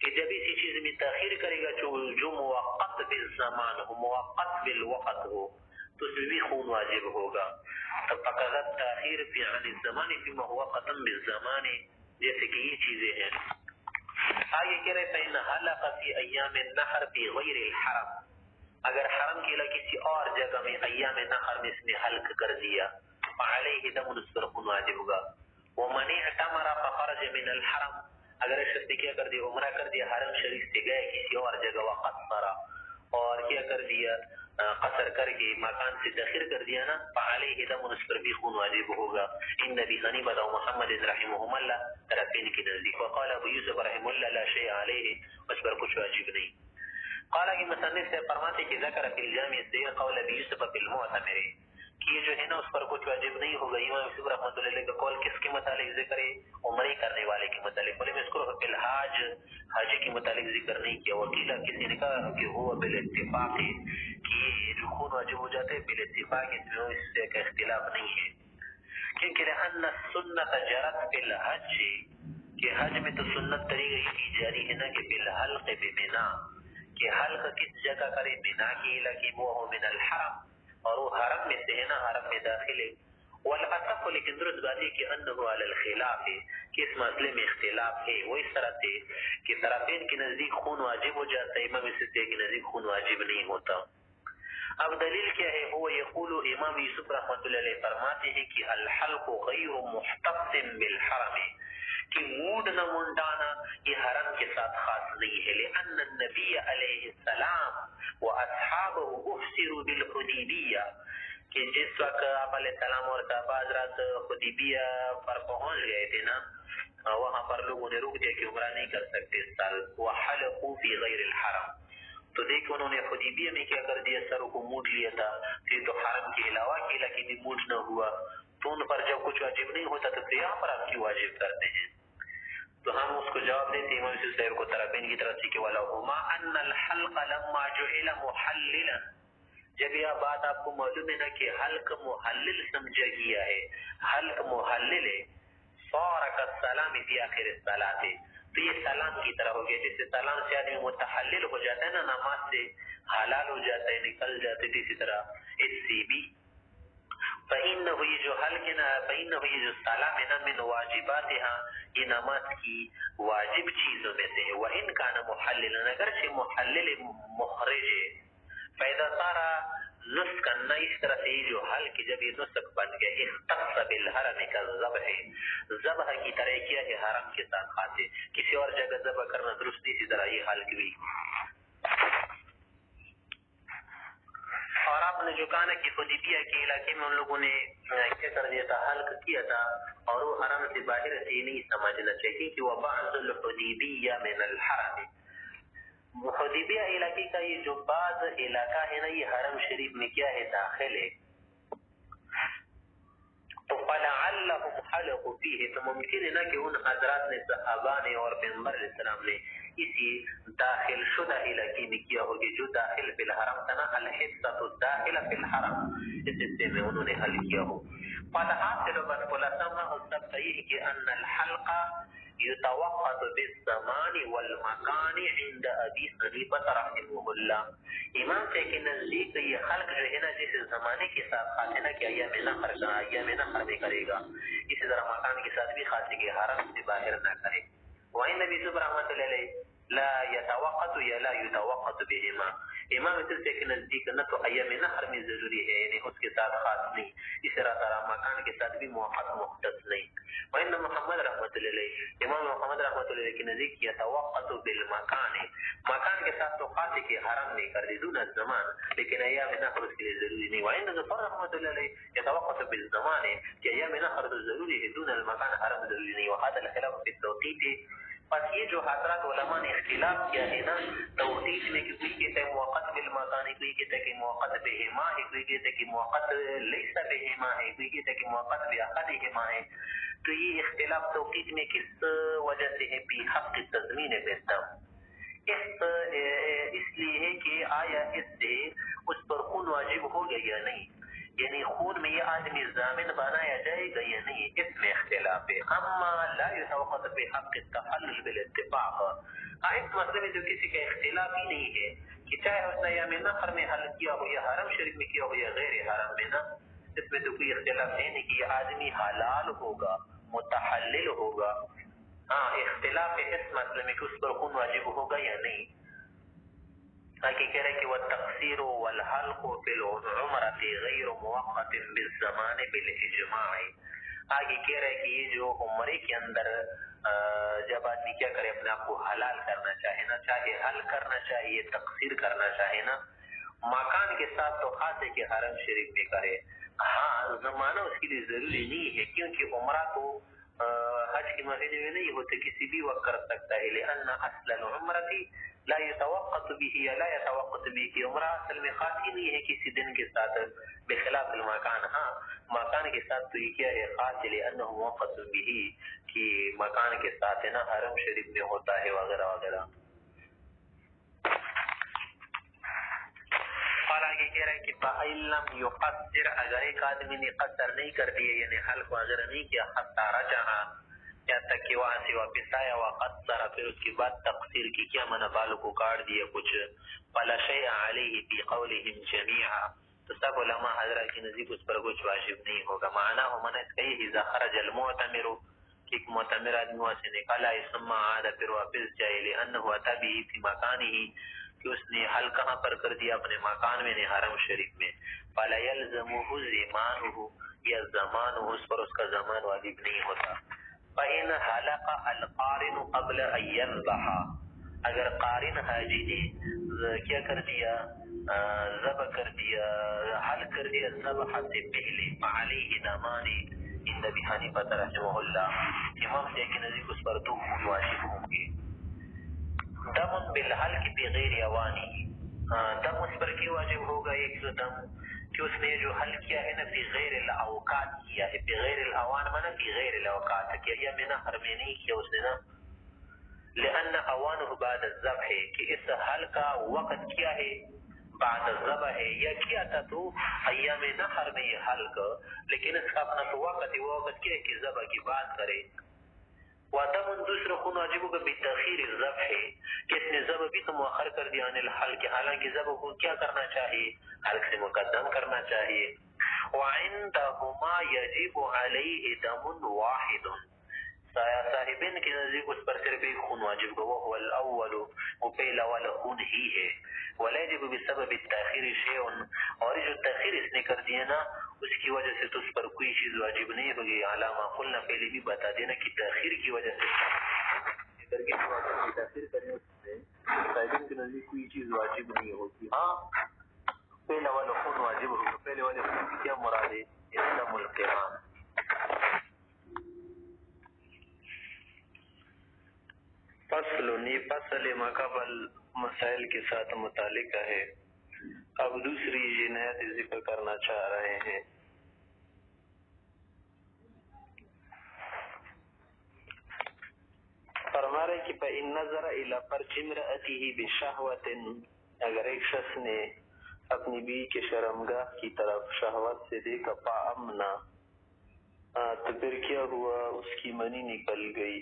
کہ جب اسی چیز میں تاخیر کرے گا جو موقت بالزمان ہو، موقت بالوقت ہو، تو اس میں بھی خون واجب ہوگا. تو فقضا التاخیر فی عن الزمان فیما هو ختم بالزمان، جیسے کہ یہ چیزیں ہیں. آگے کہہ رہے فإن حلق فی ایام النحر فی غیر الحرم، اگر حرم کے علاوہ کسی اور جگہ میں ایام نحر میں اس نے حلق کر دیا، فعلیہ دم، اس پر خون واجب ہوگا. ومن اعتمر فخرج من الحرم، اگر شخص نے کیا کر دیا، عمرہ کر دیا، حرم شریف سے گئے کسی اور جگہ، وقصر، اور کیا کر دیا، قصر کر کے مکان سے تاخیر کر دیا نا، فعلیہ دم، اس پر بھی خون واجب ہوگا. ان ابی حنیفہ و محمد رحمہم اللہ طرفین کی نزدیک. وقال ابو یوسف رحمہ اللہ لا شیء علیہ، اس پر کچھ واجب نہیں. قال کی مصنف سے فرماتے کہ ذکر فی الجامع الصغیر قول ابی یوسف فی المعتمر، کہ یہ جو ہے نا اس پر کچھ واجب نہیں ہوگا. امام یوسف رحمۃ اللہ علیہ کا قول کس کے متعلق ذکر ہے؟ عمرے کرنے والے کے متعلق. ولم یذکر فی الحاج، حاجی کے متعلق ذکر نہیں کیا. وکیلا، کسی نے کہا کہ ہوا بالاتفاق، کہ جو خون واجب ہو جاتے ہیں بالاتفاق، اس میں اس سے کا اختلاف نہیں ہے. کیونکہ لأن السنت جرت فی الحج، کہ حج میں تو سنت طریقہ کی جاری ہے نا کہ بالحلق بمنا، کہ حلق کس جگہ کرے؟ بنا کی علاقے، وہ ہو من الحرم، اور وہ حرم میں سے ہے نا، حرم میں داخل ہے. والاصح، لیکن درست بات ہے کہ انه علی الخلاف ہے، کہ اس مسئلے میں اختلاف ہے. وہ اس طرح سے کہ طرفین کے نزدیک خون واجب ہو جاتا ہے، امام یوسف کے نزدیک خون واجب نہیں ہوتا. اب دلیل کیا ہے؟ وہ یقول، امام یوسف رحمۃ اللہ علیہ فرماتے ہیں کہ الحلق غیر مختص بالحرم، کہ موڈ نہ منڈانا یہ حرم کے ساتھ خاص نہیں ہے. لأن النبی علیہ السلام واصحابہ افسروا بالحدیبیہ، کہ جس وقت آپ علیہ السلام اور صحابہ حضرات حدیبیہ پر پہنچ گئے تھے نا، وہاں پر لوگوں نے روک دیا کہ عمرہ نہیں کر سکتے اس سال. وحلقوا فی غیر الحرم، تو دیکھو انہوں نے حدیبیہ میں کیا کر دیا، سروں کو موڑ لیا تھا. پھر تو حرم کے علاوہ کے علاقے میں موڑ نہ ہوا، تو ان پر جب کچھ واجب نہیں ہوتا تو یہاں پر آپ کیوں واجب کرتے ہیں؟ تو ہم اس کو جواب دیتے ہیں امام یوسف صاحب کو طرفین کی طرف سے کہ وَلَهُمَا أَنَّ الْحَلْقَ لَمَّا جُعِلَ مُحَلِّلًا، جب یہ بات آپ کو معلوم ہے نا کہ حلق محلل سمجھا گیا ہے، حلق محلل ہے، صَارَ كَالسَّلَامِ فِي آخِرِ الصَّلَاةِ، تو یہ سلام کی طرح ہو گیا. جیسے سلام سے آدمی متحلل ہو جاتا ہے نا، نماز سے حلال ہو جاتا ہے، نکل جاتے ہیں، اسی طرح اس سے بھی فإنه، یہ جو حلق ہے نا، فإنه یہ جو سلام ہے نا، من واجباتها، یہ نماز کی واجب چیزوں میں سے ہے. وإن كان محللا، اگرچہ محلل محرج ہے. فإذا صار نسکا، اس طرح سے جو حلق جب یہ نسک بن گیا، اختص بالحرم كالذبح، ذبح کی طرح کیا ہے حرم کے ساتھ خاص ہے، کسی اور جگہ ذبح کرنا درست نہیں، اسی طرح یہ حلق بھی. اور آپ نے جو کہا نا کہ حدیبیہ کے علاقے میں ان لوگوں نے کیا کر دیا تھا، حلق کیا تھا، اور وہ حرم سے باہر سے ہی نہیں سمجھنا چاہیے کہ وبعض الحدیبیہ من الحرم، حدیبیہ علاقے کا یہ جو بعض علاقہ ہے نا، یہ حرم شریف میں کیا ہے، داخل ہے. تو فلعلهم حلقوا فیہ، تو ممکن ہے نا کہ ان حضرات نے، صحابہ نے اور پیغمبر علیہ السلام نے اسی داخل شدہ علاقے میں کیا ہوگی جو داخل فی الحرم تھا نا، الحصۃ الداخلہ فی الحرم، اس حصے میں انہوں نے حل کیا ہو. فالحاصل، بس خلاصہ ما سب صحیح ہے کہ ان الحلق یتوقت بالزمان والمکان عند ابی حنیفہ رحمہ اللہ. امام سے کے نزدیک یہ حلق جو ہے نا، جس زمانے کے ساتھ خاص ہے نا کہ ایام نحر کا، ایام نحر میں کرے گا، اسی طرح مکان کے ساتھ بھی خاص ہے کہ حرم سے باہر نہ کرے. وعند ابی یوسف رحمۃ اللہ علیہ لا يتوقت یا لا يتوقت بهما، امام سے کے نزدیک نہ تو ایام نحر میں ضروری ہے، یعنی اس کے ساتھ خاص نہیں، اس طرح مکان کے ساتھ بھی موقت مختص نہیں. وعند محمد رحمۃ اللہ علیہ، امام محمد رحمۃ اللہ علیہ کے نزدیک يتوقت بالمکان، مکان کے ساتھ تو خاص ہے کہ حرم میں کر دی دون الزمان، لیکن ایام نحر اس کے لیے ضروری نہیں. وعند ظفر رحمۃ اللہ علیہ يتوقت بالزمان، کہ ایام نحر تو المكان حرم ضروری نہیں. وهذا الخلاف في التوقيت. بس یہ جو حضرات علماء نے اختلاف کیا ہے نا توقیت میں کہ کوئی کہتا ہے موقت بالمکان ہے, کوئی کہتا ہے کہ موقت بہما ہے, کوئی کہتا ہے کہ موقت لیس بہما ہے, کوئی کہتا ہے کہ موقت باحدہما ہے. تو یہ اختلاف توقیت میں کس وجہ سے ہے؟ فی حق تضمین بالدم, اس لیے ہے کہ آیا اس سے اس پر خون واجب ہو گیا یا نہیں, یعنی خون میں یہ آدمی ضامن بنایا جائے گا یا نہیں, اس میں اختلاف ہے. اما لا يتوقف بحق التحلل بالاتفاق, اس مسئلے میں جو کسی کا اختلاف ہی نہیں ہے کہ چاہے اس نے ایام نحر میں حل کیا ہو یا حرم شریف میں کیا ہو یا غیر حرم میں نا, اس میں تو کوئی اختلاف نہیں کہ یہ آدمی حلال ہوگا, متحلل ہوگا. ہاں اختلاف ہے اس مسئلے میں کہ اس پر خون واجب ہوگا یا نہیں. آگے کہہ رہے کہ والتقصیر والحلق فی العمرۃ غیر موقت بالزمان بالاجماع. آگے کہہ رہے کہ یہ جو عمرے کے اندر جب آدمی کیا کرے اپنے آپ کو حلال کرنا چاہے نا, چاہے حل کرنا چاہیے تقصیر کرنا چاہے نا, مکان کے ساتھ تو خاص ہے کہ حرم شریف میں کرے. ہاں زمانہ اس کے لیے ضروری نہیں ہے کیونکہ عمرہ تو حج کے مہینے میں نہیں ہوتے, کسی بھی وقت کر سکتا ہے. لأن اصل العمرۃ لا يتوقت به یا لا يتوقت به, عمرہ اصل میں خاص ہی نہیں ہے کسی دن کے ساتھ بخلاف المکان. ہاں مکان کے ساتھ تو یہ کیا ہے خاص, لأنه موقت به کہ مکان کے ساتھ ہے نا حرم شریف میں ہوتا ہے وغیرہ وغیرہ. حالانکہ کہہ رہا ہے کہ فَإِن لَمْ يُقَصِّرْ, اگر ایک آدمی نے قصر نہیں کر دیا یعنی حلق وغیرہ نہیں کیا, حتیٰ رجع یا تک کہ وہاں سے واپس آیا, وقصر پھر اس کے بعد تقصیر کی کیا منع بالوں کو کاٹ دیا کچھ, فَلَا شَيْءَ عَلَيْهِ فِي قَوْلِهِمْ جَمِيعًا, تو سب علماء حضرات کی نزدیک اس پر کچھ واجب نہیں ہوگا. معنی ہو منع اس کا یہ اذا خرج المعتمر, کہ ایک معتمر آدمی وہاں سے نکالا ثم عاد پھر واپس جائے, لأنه أتى به في مكانه کہ اس نے حل کہاں پر کر دیا اپنے مکان میں, حرم شریف میں. فَلَا يَلْزَمُهُ زِمَانُهُ, یا زمانه اس پر اس کا زمان واجب نہیں ہوتا. فَإِنْ حَلَقَ الْقَارِنُ قَبْلَ أَنْ يَذْبَحَ, اگر قارن حاجی نے کیا کر دیا ذبح کر دیا حل کر دیا ذبح سے پہلے, فَعَلَيْهِ دَمَانِ عند ابی حنیفہ رحمہ اللہ, امام سے کہ نزدیک اس پر 2 خون واجب ہوں گے. دم بالحلق بغیر اوانی, دم اس پر کیوں واجب ہوگا؟ ایک تو دم کہ اس نے جو حل کیا ہے نا بغیر الاوقات کیا ہے, بغیر الاوان مانا بغیر الاوقات کیا, یا میں حرم میں نہیں کیا اس نے نا, لأن اوانه بعد الذبح, کہ اس حل کا وقت کیا ہے بعد الذبح ہے, یا کیا تھا تو ایام نحر میں یہ حل کا, لیکن اس کا اپنا تو وقت ہے, وہ وقت کیا ہے کہ ذبح کی بات کرے. وَدَمٌ دوسرا خون واجب ہوگا بتاخیر الذبح, کہ اس نے ذبح بھی تو مؤخر کر دیا عن الحلق, حالانکہ ذبح کو کیا کرنا چاہیے حلق سے مقدم کرنا چاہیے. وعندهما يجب عليه دم واحد, صاحبین کے نزدیک اس پر صرف ایک خون واجب ہوگا, وهو الاول, وہ پہلا والا خون ہی ہے. ولا يجب بسبب التاخير شيء, اور جو تاخیر اس نے کر دیا نا اس کی وجہ سے تو اس پر کوئی چیز واجب نہیں ہوگی. علامہ قلنا پہلے بھی بتا دینا کہ تاخیر کی وجہ سے کر کے تاخیر کرنے سے صاحبین کے نزدیک کوئی چیز واجب نہیں ہوگی. ہاں پہلا والا خون واجب ہوگا, پہلے والے خون کی کیا مراد ہے؟ اسلام القرآن. فصل مقابل مسائل کے ساتھ متعلق ہے. اب دوسری جنایت ذکر کرنا چاہ رہے ہیں. فرما رہے کہ فَإِن نَظَرَ إِلَى فَرْجِ امْرَأَتِهِ بِشَهْوَةٍ, اگر ایک شخص نے اپنی بیوی کے شرمگاہ کی طرف شہوت سے دیکھا, فَأَمْنَا, تو پھر کیا ہوا اس کی منی نکل گئی,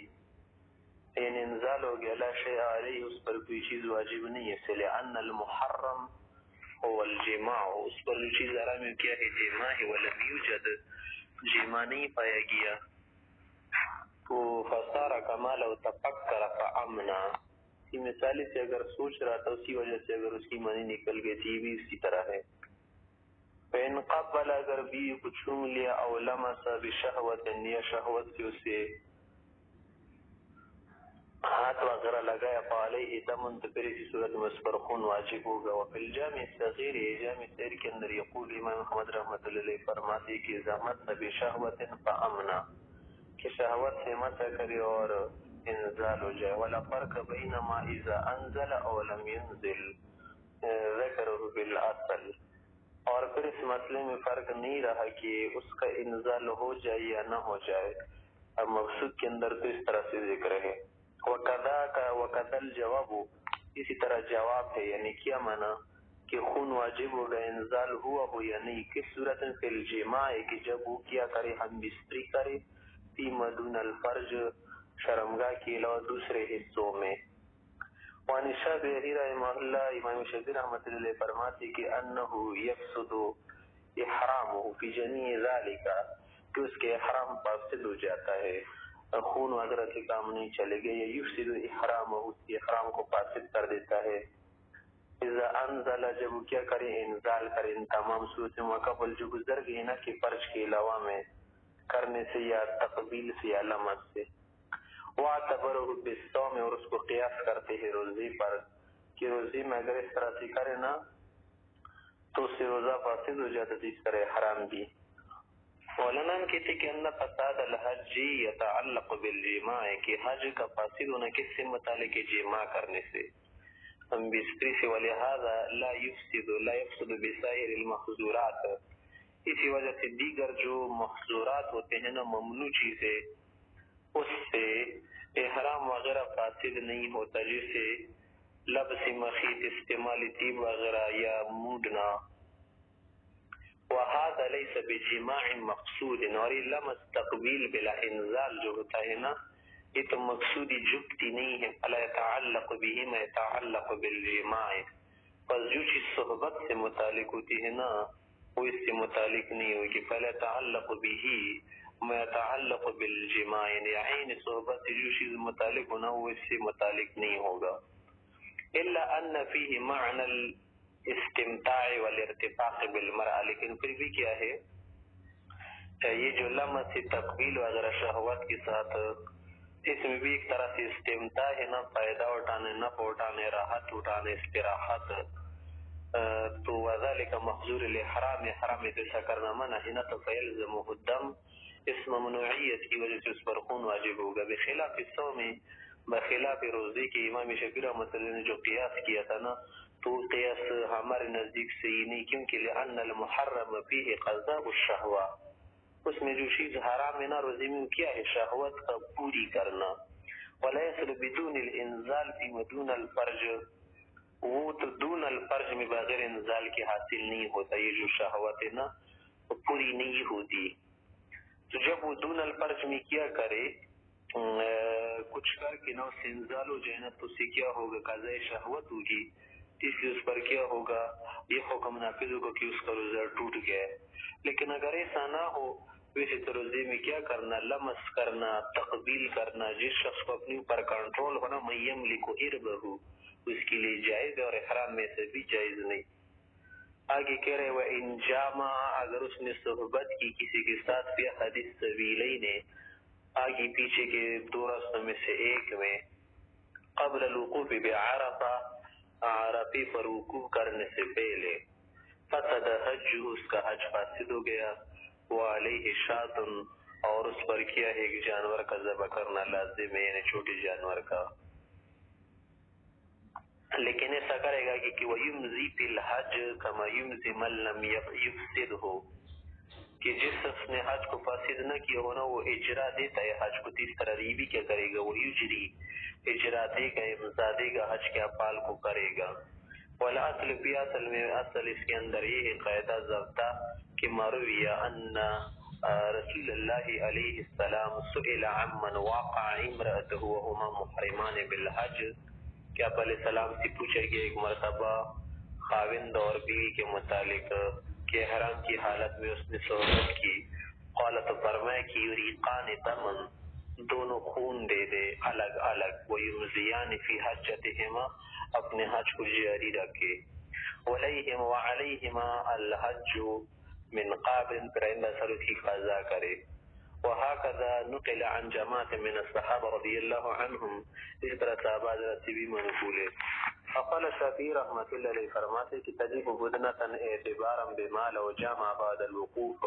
یعنی انزال ہو گیا, لا شیء علیہ, اس پر کوئی چیز واجب نہیں ہے. لأن المحرم هو الجماع, اس پر جو چیز حرام ہے کیا ہے جماع ہے. ولم یوجد, جماع نہیں پایا گیا, تو فصار کما لو تفکر فامنا, اسی مثالی سے اگر سوچ رہا تھا اسی وجہ سے اگر اس کی منی نکل گئی تھی, بھی اسی طرح ہے. فإن قبل, اگر بھی کو چھو لیا, او لمس بشہوت, یا شہوت سے اسے ہاتھ وغیرہ لگایا, فعلیہ دم, تو پھر اسی صورت میں اس پر خون واجب ہوگا. وفی الجامع الصغیر, جامع صغیر کے اندر یقول امام محمد رحمۃ اللہ علیہ فرماتے کہ اذا مس بشہوت فامنا, کہ شہوت سے مسح کرے اور انزال ہو جائے. ولا فرق بینما اذا انزل او لم ينزل ذکرہ بالاصل. اور پھر اس مسئلے میں فرق نہیں رہا کہ اس کا انزال ہو جائے یا نہ ہو جائے. اب مقصود کے اندر تو اس طرح سے ذکر ہے. وَكَذَا الْجَوَابُ اسی طرح جواب ہے، یعنی کیا معنی کہ خون واجب ہوگا انزال ہوا ہو یا نہیں. کس صورت میں فی الجماع کہ جب وہ کیا کرے ہم بستری کرے فی مدون الفرج شرمگاہ کے علاوہ دوسرے حصوں میں. وعن الشافعی رحمہ اللہ امام شافعی رحمۃ اللہ علیہ فرماتے کہ انہ یفسد احرامہ فی جمیع ذالک کہ اس کے احرام فاسد ہو جاتا ہے، خون وغیرہ کے کام نہیں چلے گا. یا یفسد احرامہ اس کے احرام کو فاسد کر دیتا ہے. اذا انزل جب کیا کرے انزال کرے ان تمام صورتوں میں قبل جو گزر گئی نا کہ فرج کے علاوہ میں کرنے سے یا تقبیل سے یا لمس سے. وَاعْتَبَرَهُ بِالصَّوْمِ اور اس کو قیاس کرتے ہیں روزی پر کہ روزی میں اگر اس طرح سے کرے نا تو اس سے روزہ فاسد ہو جاتا ہے، اس طرح حرام بھی. مولانا کہتے کہ ان فساد الحج یتعلق بالجماع کہ حج کا فاسد ہونا کس سے متعلق ہے؟ جماع کرنے سے. ہم بستری سے ولہذا لا یفسد بسائر المحظورات اسی وجہ سے دیگر جو محظورات ہوتے ہیں نا ممنوع چیزیں اس سے احرام وغیرہ فاسد نہیں ہوتا، جیسے لبس مخیط استعمال طیب وغیرہ یا مودنا. وهذا ليس بجماع مقصود اور لمس تقبیل بلا انزال جو ہوتا ہے نا یہ تو مقصودی جبتی نہیں ہے. فلا يتعلق به ما يتعلق بالجماع پس جو چیز صحبت سے متعلق ہوتی ہے نا وہ اس سے متعلق نہیں ہوگی. فلا يتعلق به ما يتعلق بالجماع یعنی عین صحبت جو چیز متعلق ہونا وہ اس سے متعلق نہیں ہوگا. الا ان فيه معنى الاستمتاع والارتفاق بالمرأة لیکن پھر بھی کیا ہے یہ جو لمس تقبیل وغیرہ شہوات کے ساتھ اس میں بھی ایک طرح سے استمتاع ہے نا، فائدہ اٹھانے، نفع اٹھانے، راحت اٹھانے، استراحت. تو وذالک محظور الاحرام حرام ایسا کرنا منع ہے نا تو فیلزمہ الدم اس ممنوعیت کی وجہ سے اس پر خون واجب ہوگا. بخلاف الصوم بخلاف روزے کے امام شافعی رحمۃ اللہ نے جو قیاس کیا تھا نا تو قیاس ہمارے نزدیک صحیح نہیں، کیونکہ لأن المحرم فیہ قضاء الشہوہ اس میں جو چیز حرام ہے نا روزے میں کیا ہے شہوت کا پوری کرنا. ولا يصل بدون الانزال فی مدون الفرج وہ تو دون الفرج میں بغیر انزال کے حاصل نہیں ہوتا، یہ جو شہوت ہے نا وہ پوری نہیں ہوتی. تو جب وہ دون الفرج میں کیا کرے کچھ کر کے نہ اس سے انزال ہو جائے نا تو اس سے کیا ہوگا قضاء شہوت ہوگی، اس لیے اس پر کیا ہوگا یہ حکم نافذ ہوگا کہ اس کا روزہ ٹوٹ گیا ہے. لیکن اگر ایسا نہ ہو ویسے تو روزے میں کیا کرنا لمس کرنا تقبیل کرنا جس شخص کو اپنے اوپر کنٹرول ہونا من یملک اربہ اس کے لیے جائز ہے اور احرام میں سے بھی جائز نہیں. آگے کہہ رہے وَإِن جَامَعَ اگر اس نے صحبت کی کسی کے ساتھ فی احد السبیلین آگے پیچھے کے دو راستوں میں سے ایک میں قبل الوقوف بعرفہ عرفے پر وقوف کرنے سے پہلے فسد حجہ اس کا حج فاسد ہو گیا. وعلیہ شاۃ اور اس پر کیا ہے کہ جانور کا ذبح کرنا لازم ہے یعنی چھوٹے جانور کا. لیکن ایسا کرے گا کہ وَيُمْزِي فِي الْحَجِّ كَمَا يُمْزِي مَنْ لَمْ يُفْسِدْهُ کہ جس شخص نے حج کو فاسد نہ کیا ہونا وہ اجرا دیتا ہے حج کو، تیس طرح یہ بھی کیا کرے گا وَيُجْرِي اجرا دے گا امضا دے گا حج کے افعال کو کرے گا. والاصل فی اصل میں اصل اس کے اندر یہ ہے قاعدہ ضابطہ کہ مروی ان رسول اللہ علیہ السلام سئل عمن واقع امرأته وهما محرمان بالحج کہ آپ علیہ السلام سے پوچھا گیا ایک مرتبہ خاوند اور بیوی کے متعلق کہ حرام کی حالت میں اس نے صحبت کی. قال تو فرمایا کہ یریقان دمن دونوں خون دے دے الگ الگ ویمزیان فی حجتہما اپنے حج کو جاری رکھے. ولیہم وعلیہما الحج من قابل پر آئندہ سالوں کی قضا کرے. وهكذا نقل عن جماعت من الصحابہ رضی اللہ عنہم اس طرح صحابہ حضرت بھی منقول ہے. فقال شافعی رحمت اللہ علیہ فرماتے کہ تجیب بدنة اعتبارا بما لو جامع بعد الوقوف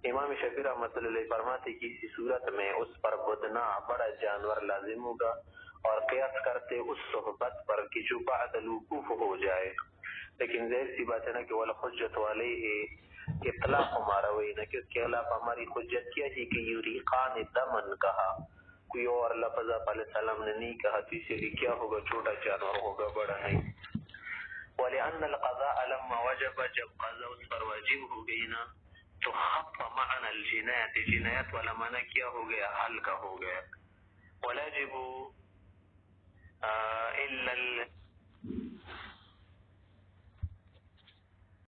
امام شافعی رحمۃ اللہ علیہ فرماتے کہ اسی صورت میں اس پر بدنا بڑا جانور لازم ہوگا، اور قیاس کرتے اس صحبت پر کہ جو بعد الوقوف ہو جائے، لیکن ظاہر سی بات ہے نا کہ والحجت علیہ اطلاق ہمارا وہی نا کہ اس کے خلاف ہماری حجت کیا ہے کہ یریقان دمن کہا، کوئی اور لفظ آپ علیہ السلام نے نہیں کہا، تو اسی لیے کیا ہوگا، چھوٹا جانور ہوگا، بڑا نہیں۔ وَلِأَنَّ الْقَضَاءَ لَمَّا وَجَبَ، جب قضا اس پر واجب ہو گئی نا تو خف معنی الجنایت، جنایت والا معنی کیا ہو گیا، ہلکا ہو گیا۔ وَلَا يَجِبُ إِلَّا